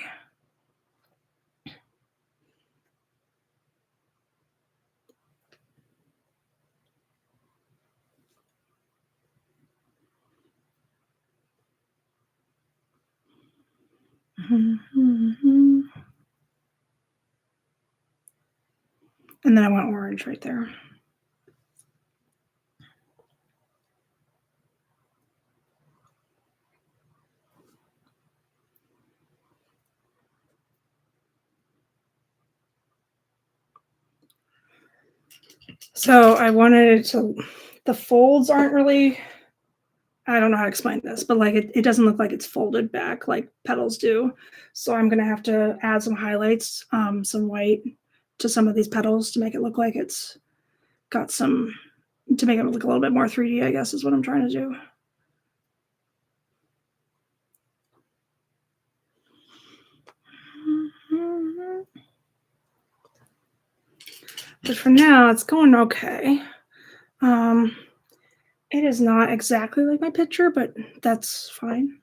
[SPEAKER 1] Mm-hmm. And then I want orange right there. So I wanted it to, the folds aren't really, I don't know how to explain this, but like it doesn't look like it's folded back like petals do. So I'm going to have to add some highlights, some white to some of these petals to make it look like it's got some, to make it look a little bit more 3D, I guess is what I'm trying to do. But for now, it's going okay. It is not exactly like my picture, but that's fine.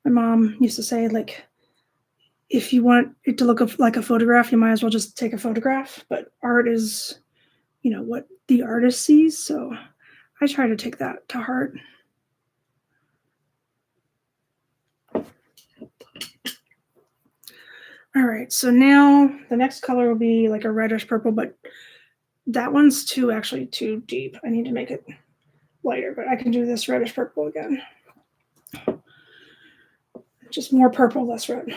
[SPEAKER 1] My mom used to say, like, if you want it to look like a photograph, you might as well just take a photograph. But art is, what the artist sees. So I try to take that to heart. All right, so now the next color will be like a reddish purple, but that one's actually too deep. I need to make it lighter, but I can do this reddish purple again. Just more purple, less red.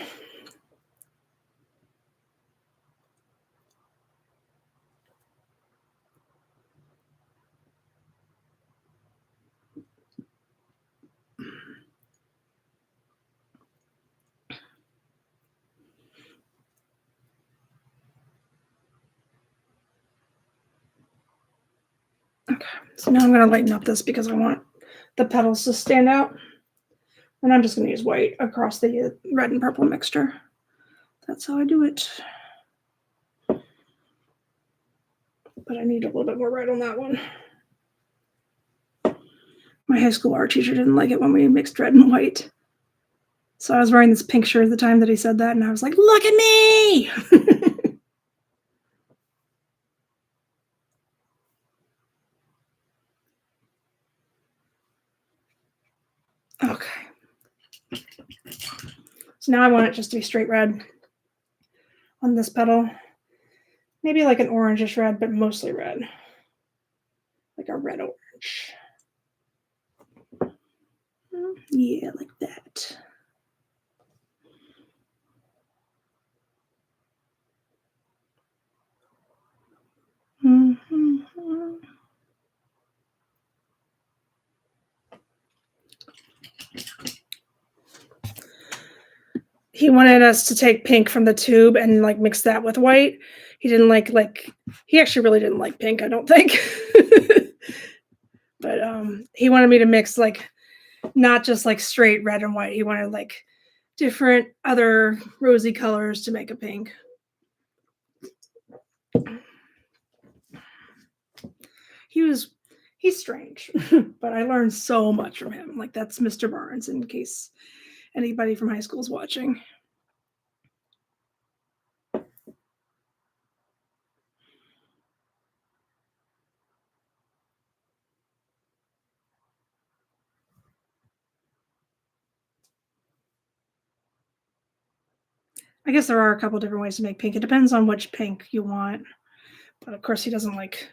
[SPEAKER 1] Okay, so now I'm going to lighten up this because I want the petals to stand out. And I'm just going to use white across the red and purple mixture. That's how I do it. But I need a little bit more red on that one. My high school art teacher didn't like it when we mixed red and white. So I was wearing this pink shirt at the time that he said that, and I was like, look at me! Okay. So now I want it just to be straight red on this petal. Maybe like an orangish red, but mostly red. Like a red orange. Yeah, like that. Mm-hmm. He wanted us to take pink from the tube and like mix that with white. He didn't like he actually really didn't like pink, I don't think. But he wanted me to mix like not just like straight red and white. He wanted like different other rosy colors to make a pink. He's strange, but I learned so much from him. Like that's Mr. Barnes in case anybody from high school is watching. I guess there are a couple different ways to make pink. It depends on which pink you want. But of course, he doesn't like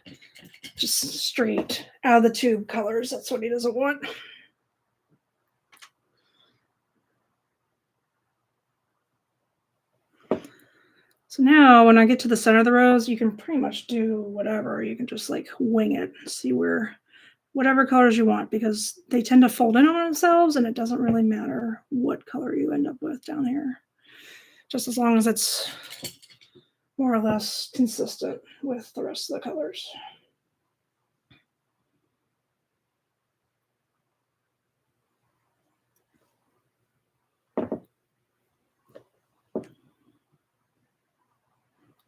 [SPEAKER 1] just straight out of the tube colors. That's what he doesn't want. So now when I get to the center of the rose, you can pretty much do whatever. You can just like wing it, see whatever colors you want, because they tend to fold in on themselves and it doesn't really matter what color you end up with down here. Just as long as it's more or less consistent with the rest of the colors.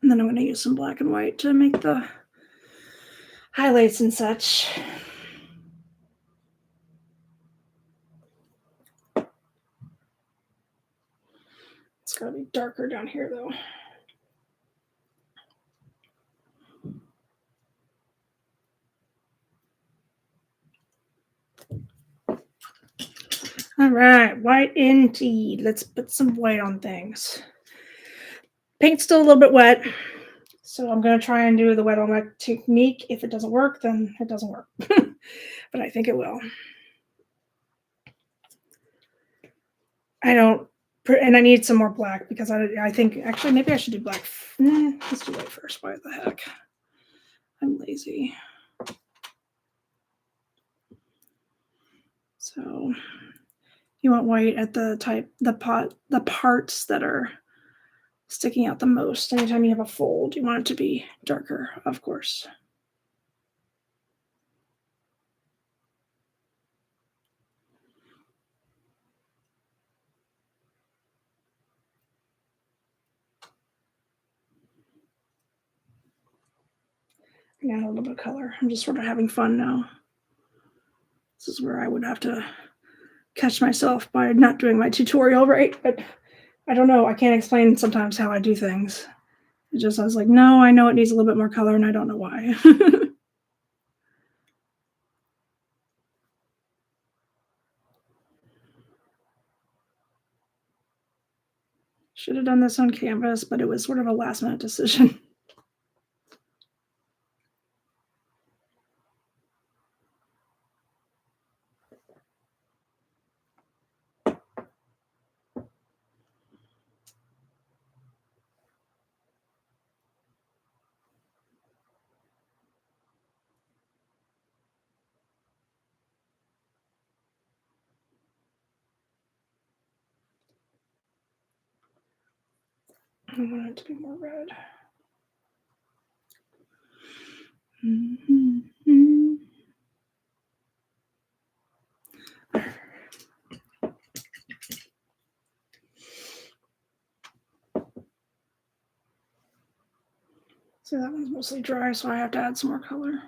[SPEAKER 1] And then I'm going to use some black and white to make the highlights and such. It's got to be darker down here though. All right, white indeed. Let's put some white on things. Paint's still a little bit wet, so I'm going to try and do the wet on wet technique. If it doesn't work, then it doesn't work. But I think it will. And I need some more black because I think, actually, maybe I should do black. Let's do white first. Why the heck? I'm lazy. So you want white at the parts that are sticking out the most. Anytime you have a fold, you want it to be darker, of course. I got a little bit of color. I'm just sort of having fun now. This is where I would have to catch myself by not doing my tutorial right, but I don't know. I can't explain sometimes how I do things. I was like, no, I know it needs a little bit more color, and I don't know why. Should have done this on canvas, but it was sort of a last minute decision. I want it to be more red. Mm-hmm. So that one's mostly dry, so I have to add some more color.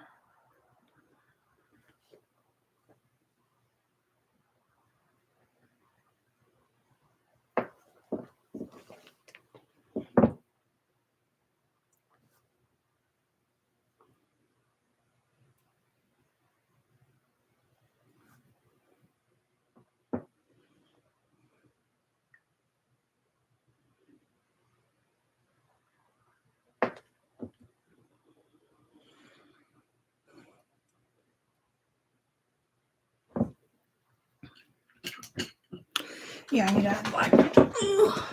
[SPEAKER 1] Yeah, I need to add black. Ugh.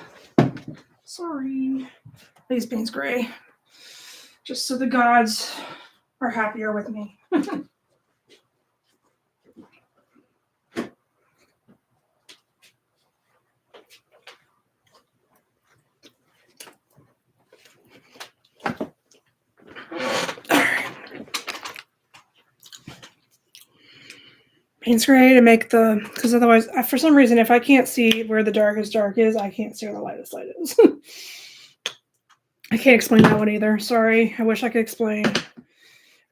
[SPEAKER 1] Sorry. These paint's gray. Just so the gods are happier with me. Paint's gray to make because otherwise, for some reason, if I can't see where the darkest dark is, I can't see where the lightest light is. I can't explain that one either. Sorry. I wish I could explain.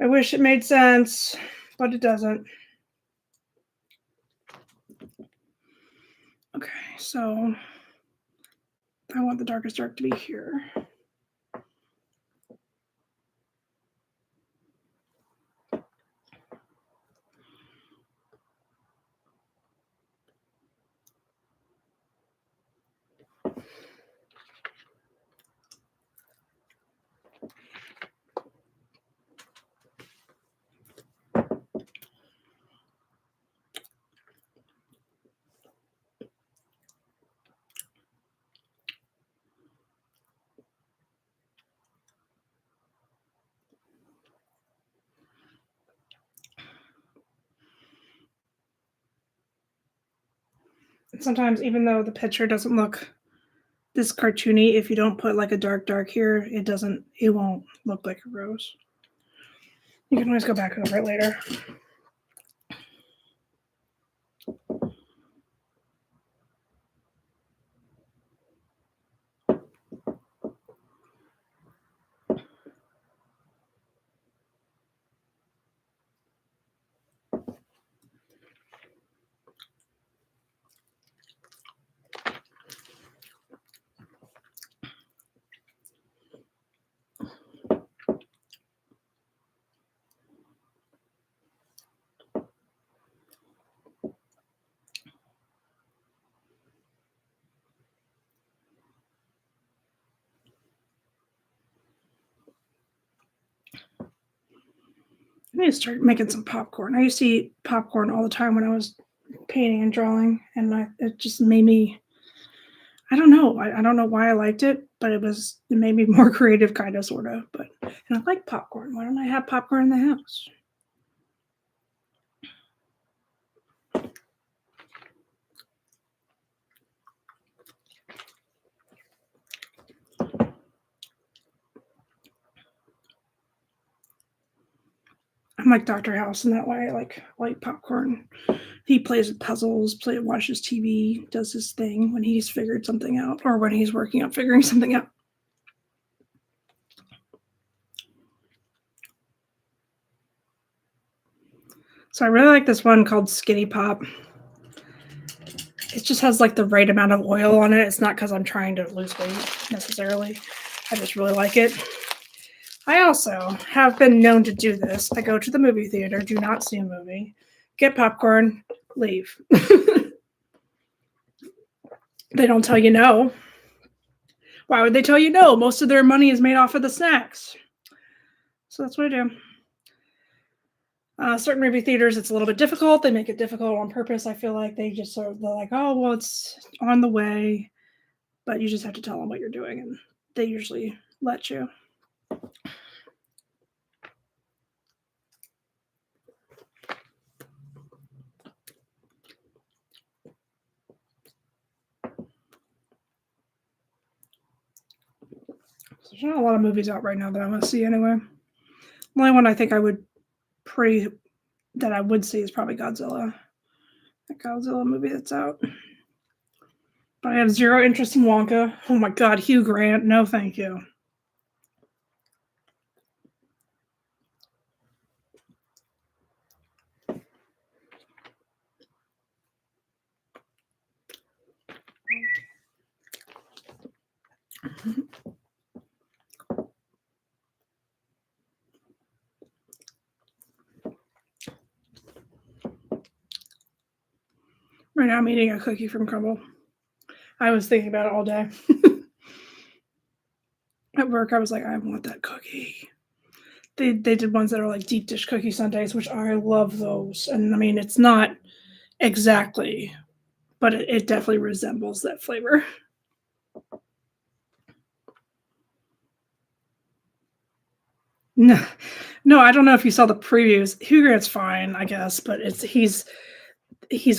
[SPEAKER 1] I wish it made sense, but it doesn't. Okay, so I want the darkest dark to be here. Sometimes, even though the picture doesn't look this cartoony, if you don't put like a dark here, it won't look like a rose. You can always go back over it later. I need to start making some popcorn. I used to eat popcorn all the time when I was painting and drawing, and it just made me. I don't know. I don't know why I liked it, but it made me more creative, kind of, sort of. But and I like popcorn. Why don't I have popcorn in the house? I'm like Dr. House in that way. I like popcorn. He plays with puzzles, watches TV, does his thing when he's figured something out, or when he's working on figuring something out. So I really like this one called Skinny Pop. It just has like the right amount of oil on it. It's not because I'm trying to lose weight necessarily. I just really like it. I also have been known to do this. I go to the movie theater, do not see a movie, get popcorn, leave. They don't tell you no. Why would they tell you no? Most of their money is made off of the snacks. So that's what I do. Certain movie theaters, it's a little bit difficult. They make it difficult on purpose. I feel like they're like, oh, well, it's on the way. But you just have to tell them what you're doing, and they usually let you. There's not a lot of movies out right now that I want to see anyway. The only one I think I would see is probably Godzilla. That Godzilla movie that's out. But I have zero interest in Wonka. Oh my god, Hugh Grant. No, thank you. Right now I'm eating a cookie from Crumble. I was thinking about it all day. At work, I was like, I want that cookie. They did ones that are like deep dish cookie sundaes, which I love those. And I mean, it's not exactly, but it definitely resembles that flavor. No, I don't know if you saw the previews. Hugh Grant's fine, I guess, but he's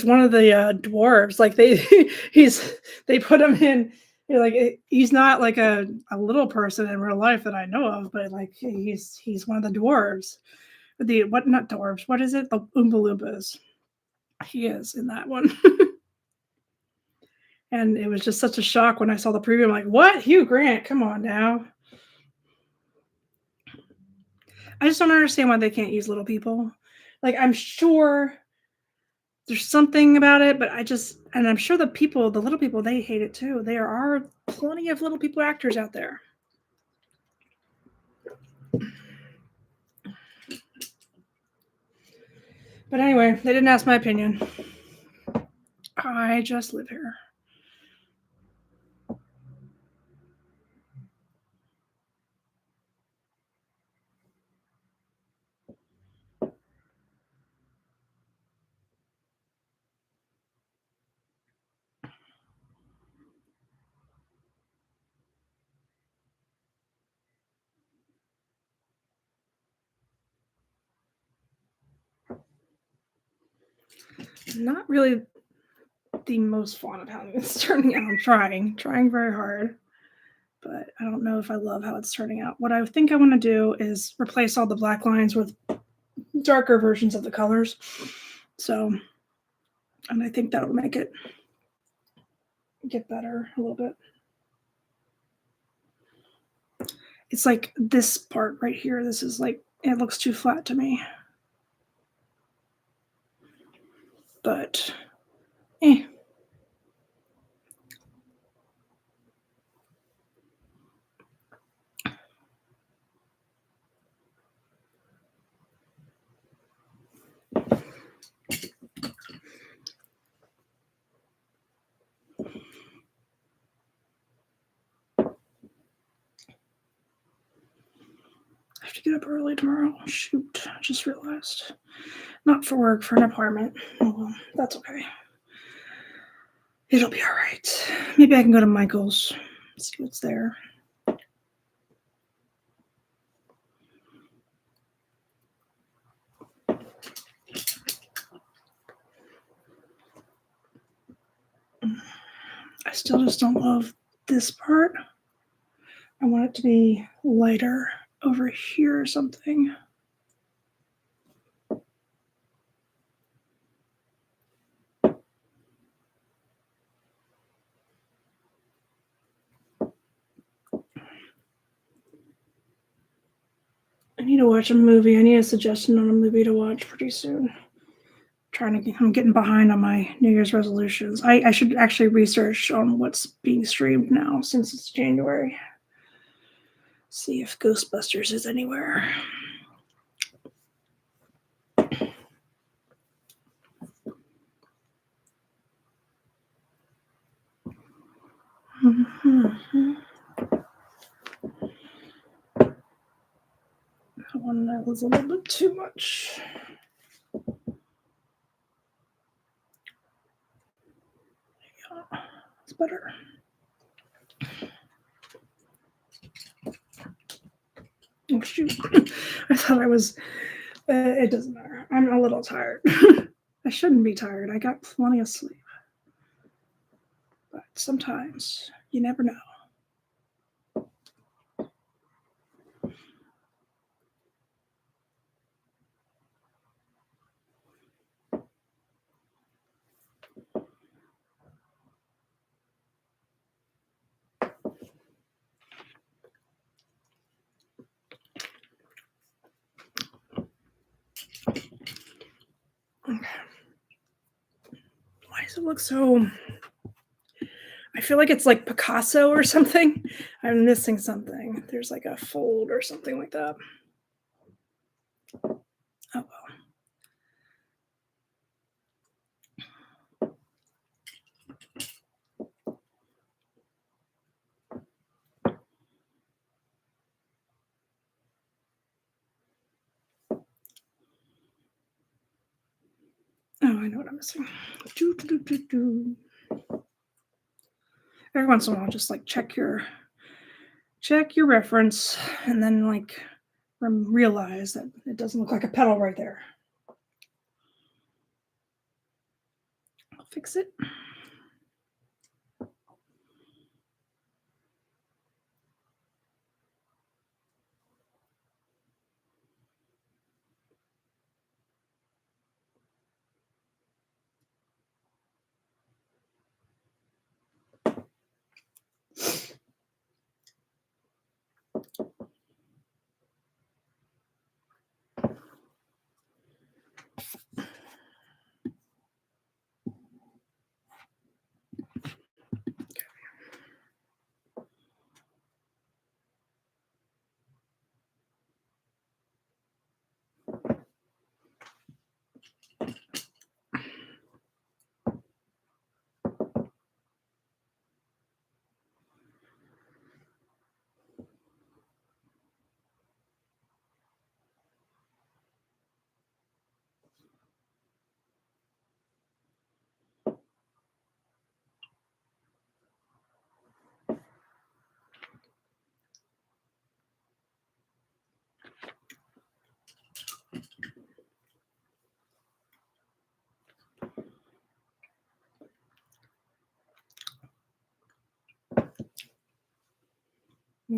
[SPEAKER 1] one of the dwarves. Like they put him in. Like he's not like a little person in real life that I know of, but like he's one of the dwarves. The what? Not dwarves. What is it? The Oompa Loompas. He is in that one. And it was just such a shock when I saw the preview. I'm like, what? Hugh Grant? Come on now. I just don't understand why they can't use little people. Like I'm sure there's something about it, but I'm sure the little people, they hate it too. There are plenty of little people actors out there. But anyway, they didn't ask my opinion. I just live here. Not really. the most fun of how it's turning out. I'm trying very hard, but I don't know if I love how it's turning out. What I think I want to do is replace all the black lines with darker versions of the colors. So, and I think that'll make it get better a little bit. It's like this part right here. This is like, it looks too flat to me. But, eh. I have to get up early tomorrow. Shoot, I just realized. Not for work, for an apartment. Oh, well, that's okay. It'll be all right. Maybe I can go to Michael's, see what's there. I still just don't love this part. I want it to be lighter over here or something. I need to watch a movie. I need a suggestion on a movie to watch pretty soon. I'm getting behind on my New Year's resolutions. I should actually research on what's being streamed now since it's January. See if Ghostbusters is anywhere. That one that was a little bit too much. Yeah, it's better. Oh shoot! I thought I was. It doesn't matter. I'm a little tired. I shouldn't be tired. I got plenty of sleep. But sometimes you never know. Okay. Why does it look so... I feel like it's like Picasso or something. I'm missing something. There's like a fold or something like that. Oh well. Oh, I know what I'm missing. Every once in a while, just like check your reference, and then like realize that it doesn't look like a pedal right there. I'll fix it.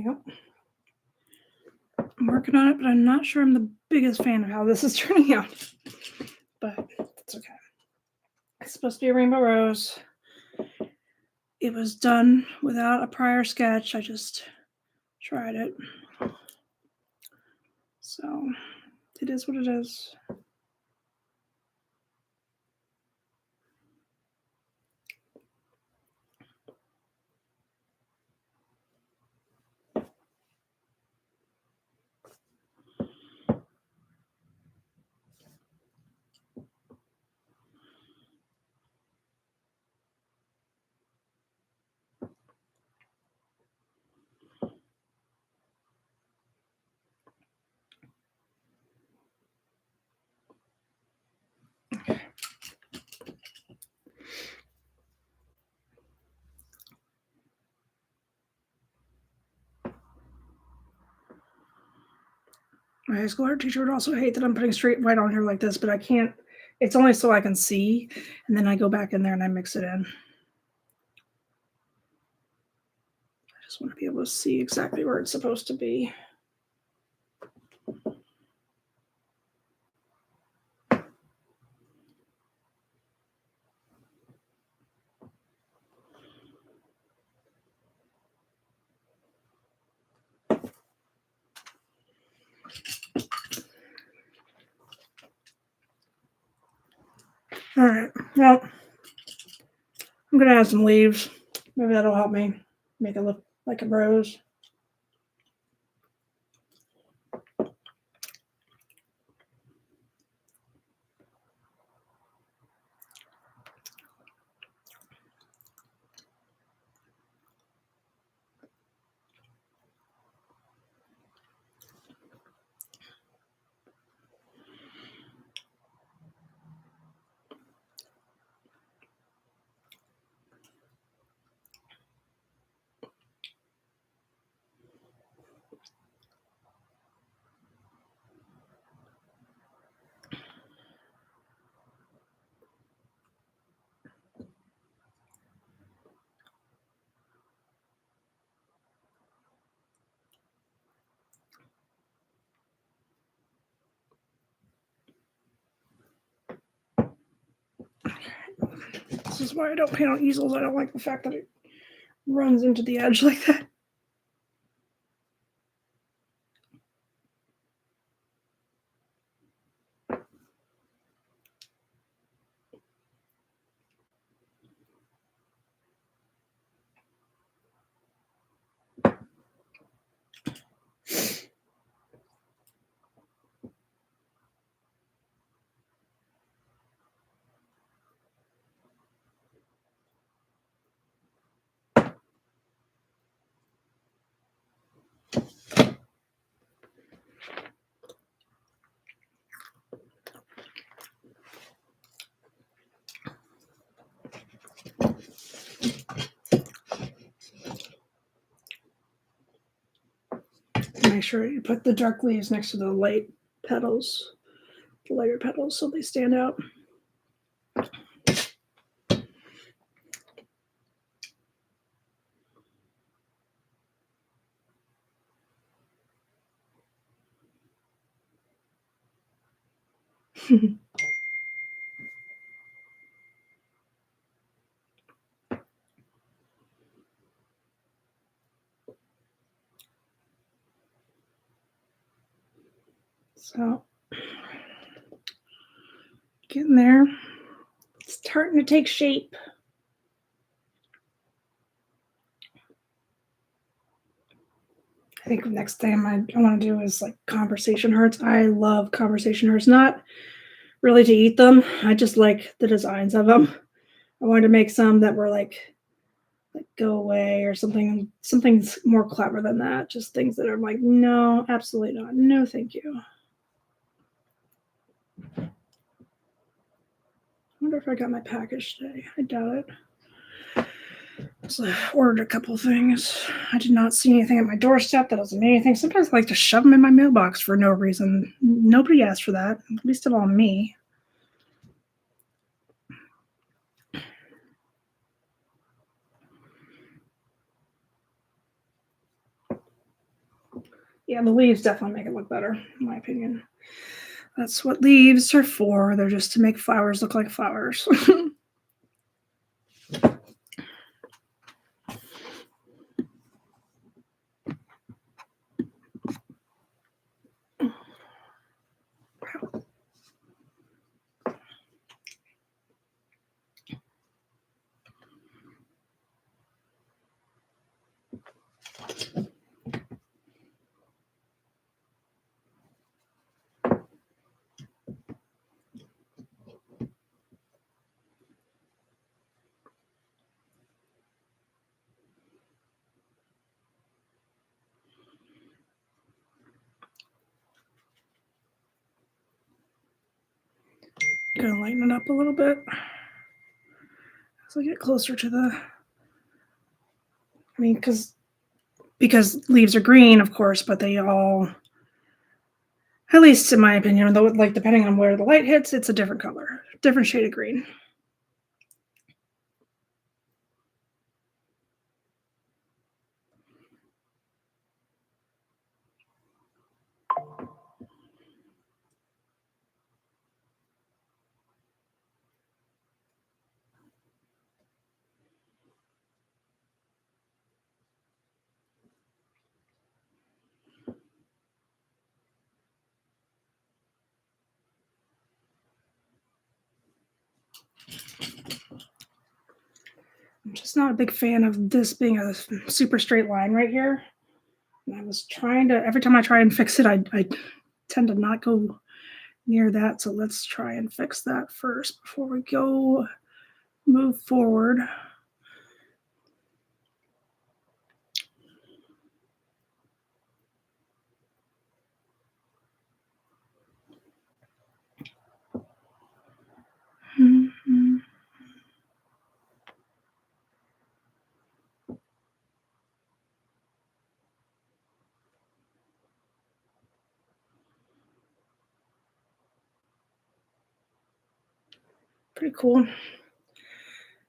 [SPEAKER 1] Yep. I'm working on it, but I'm not sure I'm the biggest fan of how this is turning out. But it's okay. It's supposed to be a rainbow rose. It was done without a prior sketch. I just tried it. So it is what it is. My high school art teacher would also hate that I'm putting straight white on here like this, but I can't. It's only so I can see, and then I go back in there and I mix it in. I just want to be able to see exactly where it's supposed to be. All right, well, I'm going to add some leaves. Maybe that'll help me make it look like a rose. This is why I don't paint on easels. I don't like the fact that it runs into the edge like that. Make sure you put the dark leaves next to the light petals, the lighter petals, so they stand out. So, getting there. It's starting to take shape. I think next thing I want to do is like conversation hearts. I love conversation hearts. Not really to eat them. I just like the designs of them. I wanted to make some that were like go away or something more clever than that. Just things that are like, no, absolutely not. No, thank you. I wonder if I got my package today. I doubt it. So I ordered a couple things. I did not see anything at my doorstep that doesn't mean anything. Sometimes I like to shove them in my mailbox for no reason. Nobody asked for that. At least it on me. Yeah, the leaves definitely make it look better, in my opinion. That's what leaves are for. They're just to make flowers look like flowers. Gonna lighten it up a little bit as I get closer to the. I mean, because leaves are green, of course, but they all, at least in my opinion, though, like depending on where the light hits, it's a different color, different shade of green. I'm just not a big fan of this being a super straight line right here. And I was trying to, every time I try and fix it, I tend to not go near that. So let's try and fix that first before we go move forward. Mm-hmm. Pretty cool.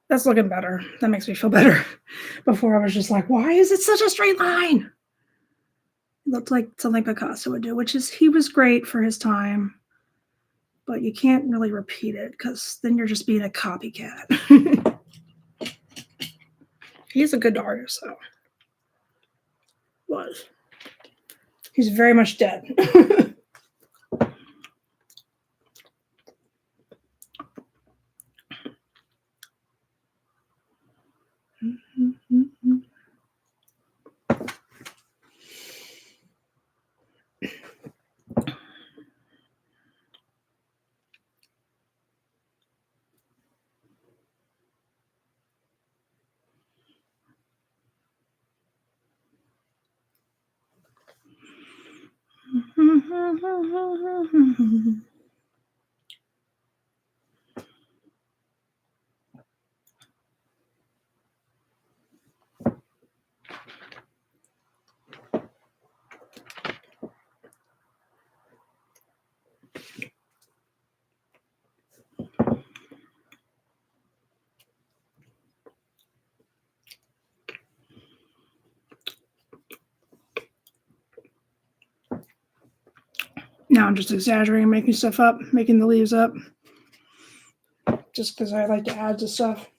[SPEAKER 1] That's looking better. That makes me feel better. Before I was just like, why is it such a straight line? It looked like something Picasso would do, which is he was great for his time, but you can't really repeat it because then you're just being a copycat. He's a good artist, though. Was. He's very much dead. Now I'm just exaggerating, making stuff up, making the leaves up, just because I like to add to stuff.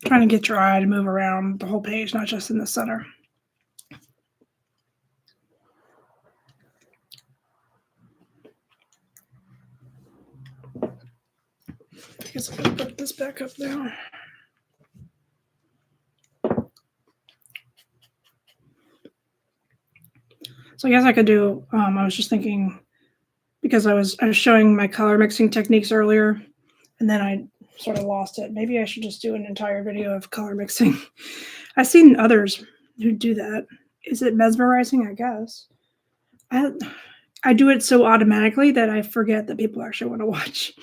[SPEAKER 1] Trying to get your eye to move around the whole page, not just in the center. I guess I'm going to put this back up now. So I guess I could do, I was just thinking, because I was showing my color mixing techniques earlier, and then I sort of lost it. Maybe I should just do an entire video of color mixing. I've seen others who do that. Is it mesmerizing? I guess. I do it so automatically that I forget that people actually want to watch.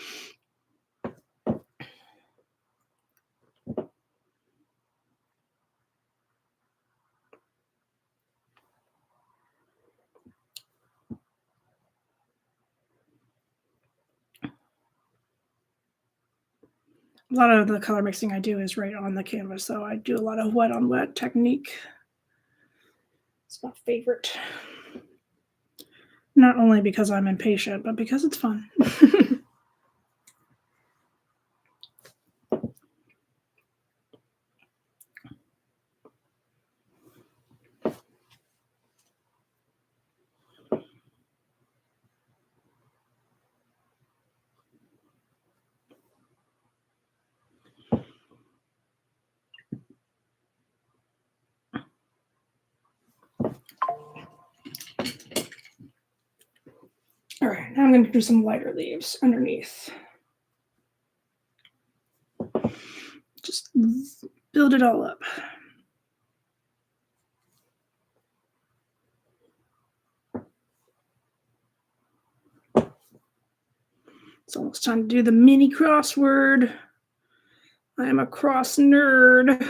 [SPEAKER 1] A lot of the color mixing I do is right on the canvas, so I do a lot of wet on wet technique. It's my favorite. Not only because I'm impatient, but because it's fun. All right, now I'm going to do some lighter leaves underneath. Just build it all up. It's almost time to do the mini crossword. I am a cross nerd.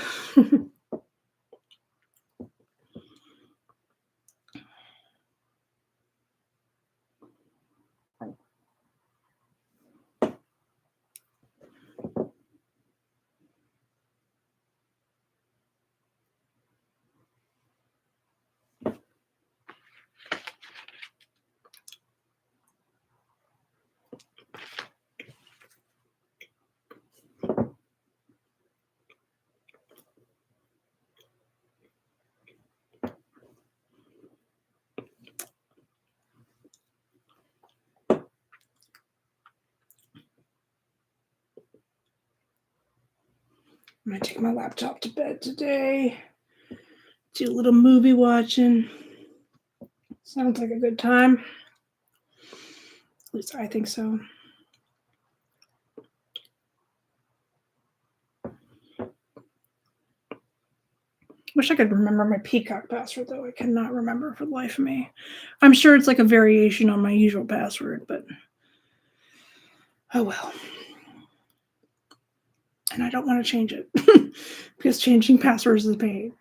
[SPEAKER 1] I'm going to take my laptop to bed today. Do a little movie watching. Sounds like a good time. At least I think so. Wish I could remember my Peacock password, though. I cannot remember for the life of me. I'm sure it's like a variation on my usual password, but oh well. And I don't want to change it because changing passwords is a pain.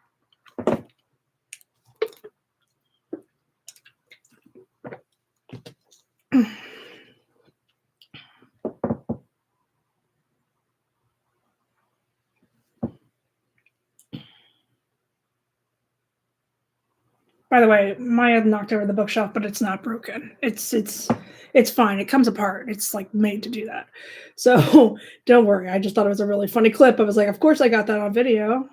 [SPEAKER 1] By the way, Maya knocked over the bookshelf, but it's not broken. It's fine. It comes apart. It's like made to do that. So don't worry. I just thought it was a really funny clip. I was like, of course I got that on video.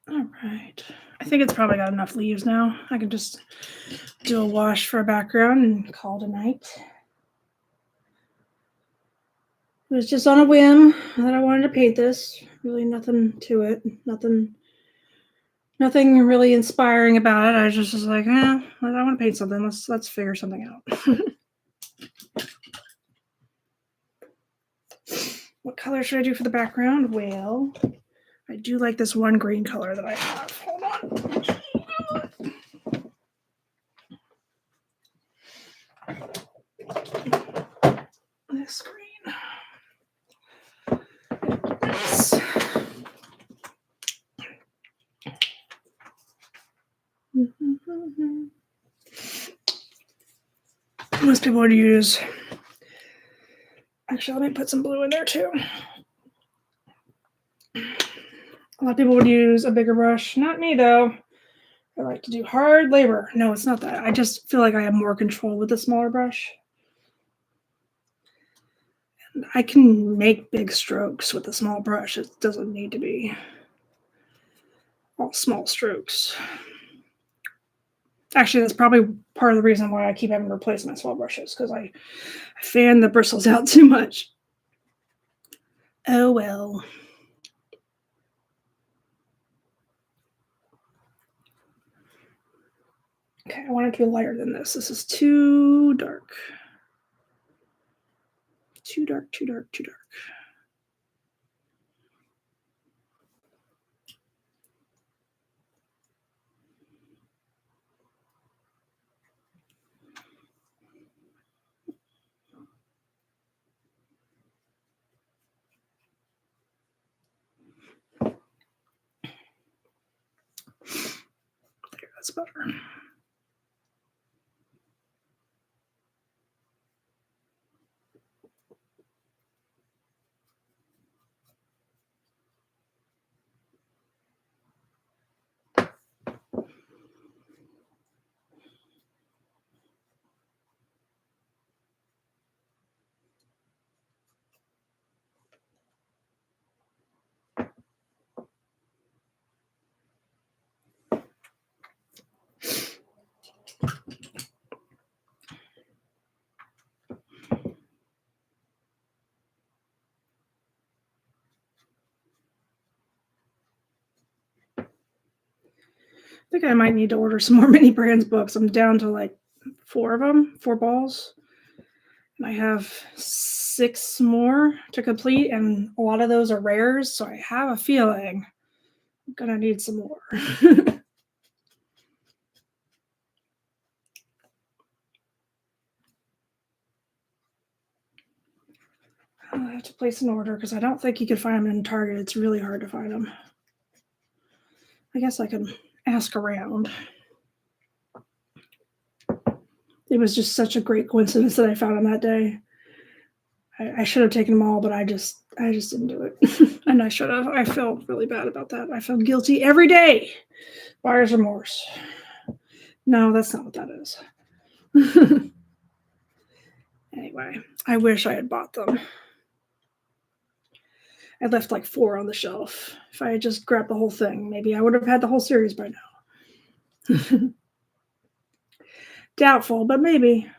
[SPEAKER 1] All right. I think it's probably got enough leaves now. I can just do a wash for a background and call it a night. It was just on a whim that I wanted to paint this. Really nothing to it. Nothing really inspiring about it. I just was like, I want to paint something. Let's figure something out. What color should I do for the background? Well, I do like this one green color that I have. Hold on. This green. Nice. Most people would use. Actually, let me put some blue in there too. A lot of people would use a bigger brush. Not me though. I like to do hard labor. No, it's not that. I just feel like I have more control with a smaller brush. And I can make big strokes with a small brush. It doesn't need to be all small strokes. Actually, that's probably part of the reason why I keep having to replace my small brushes, because I fan the bristles out too much. Oh well. Okay, I want it to be lighter than this. This is too dark. Too dark, too dark, too dark. There, that's better. I think I might need to order some more Mini Brands books. I'm down to like 4 of them, 4 balls. And I have 6 more to complete, and a lot of those are rares, so I have a feeling I'm gonna need some more. I have to place an order because I don't think you can find them in Target. It's really hard to find them. I guess I can ask around. It was just such a great coincidence that I found them that day. I should have taken them all, but I just didn't do it. And I should have. I felt really bad about that. I feel guilty every day. Buyer's remorse. No, that's not what that is. Anyway, I wish I had bought them. I left like 4 on the shelf. If I had just grabbed the whole thing, maybe I would have had the whole series by now. Doubtful, but maybe.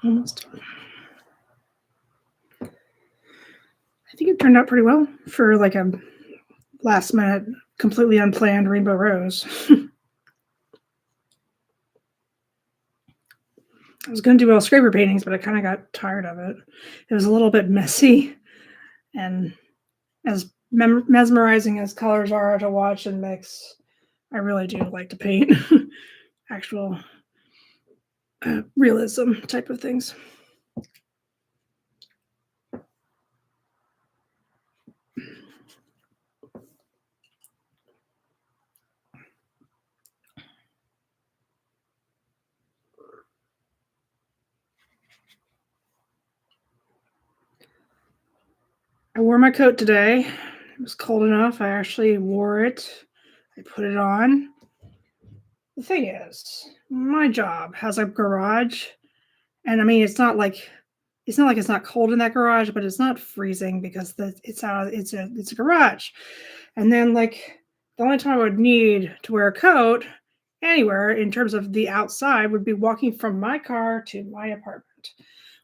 [SPEAKER 1] Almost done. I think it turned out pretty well for like a last minute, completely unplanned rainbow rose. I was going to do all scraper paintings, but I kind of got tired of it. It was a little bit messy, and as mesmerizing as colors are to watch and mix, I really do like to paint actual realism type of things. I wore my coat today. It was cold enough. I actually wore it. I put it on. The thing is, my job has a garage, and I mean, it's not like it's not cold in that garage, but it's not freezing because it's a garage. And then like the only time I would need to wear a coat anywhere in terms of the outside would be walking from my car to my apartment,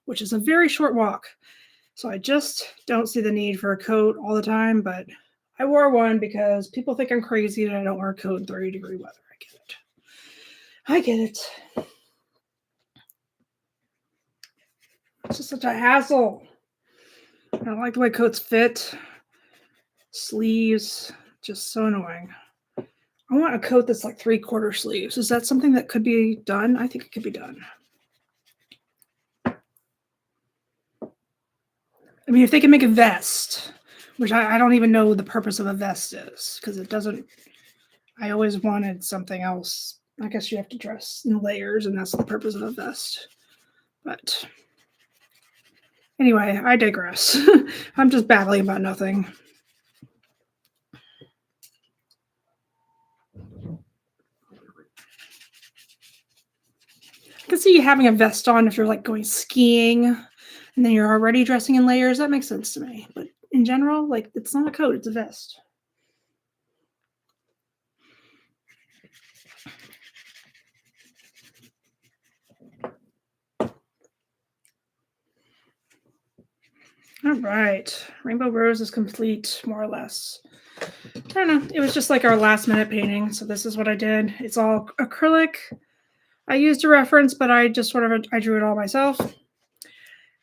[SPEAKER 1] which is a very short walk. So I just don't see the need for a coat all the time, but I wore one because people think I'm crazy and I don't wear a coat in 30-degree weather. I get it. It's just such a hassle. I don't like the way coats fit. Sleeves, just so annoying. I want a coat that's like 3/4 sleeves. Is that something that could be done? I think it could be done. I mean, if they can make a vest, which I don't even know the purpose of a vest is, because it doesn't. I always wanted something else. I guess you have to dress in layers, and that's the purpose of a vest. But anyway, I digress. I'm just babbling about nothing. I can see you having a vest on if you're like going skiing and then you're already dressing in layers. That makes sense to me. But in general, like it's not a coat, it's a vest. All right. Rainbow Rose is complete, more or less. I don't know. It was just like our last minute painting. So this is what I did. It's all acrylic. I used a reference, but I just sort of I drew it all myself.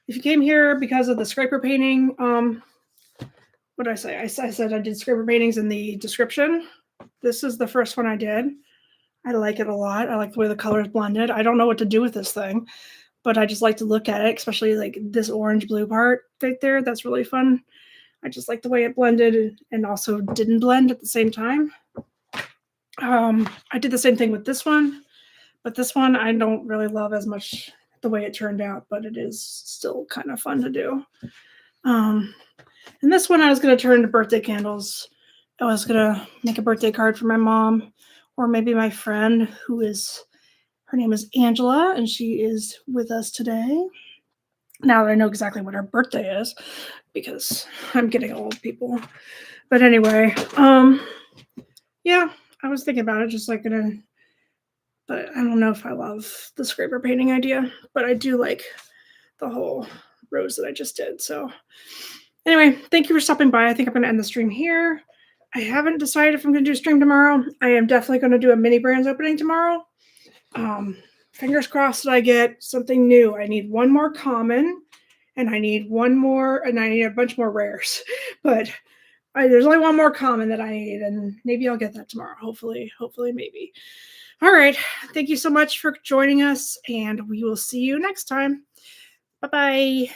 [SPEAKER 1] If you came here because of the scraper painting, what did I say? I said I did scraper paintings in the description. This is the first one I did. I like it a lot. I like the way the colors blended. I don't know what to do with this thing, but I just like to look at it, especially like this orange blue part right there. That's really fun. I just like the way it blended and also didn't blend at the same time. I did the same thing with this one, but this one I don't really love as much the way it turned out, but it is still kind of fun to do. And this one I was going to turn into birthday candles. I was going to make a birthday card for my mom or maybe my friend her name is Angela, and she is with us today. Now that I know exactly what her birthday is, because I'm getting old, people. But anyway, yeah, I was thinking about it, just like but I don't know if I love the scraper painting idea, but I do like the whole rose that I just did. So anyway, thank you for stopping by. I think I'm going to end the stream here. I haven't decided if I'm going to do a stream tomorrow. I am definitely going to do a mini brands opening tomorrow. Fingers crossed that I get something new. I need one more common, and I need a bunch more rares. But there's only one more common that I need, and maybe I'll get that tomorrow. Hopefully, maybe. All right. Thank you so much for joining us, and we will see you next time. Bye-bye.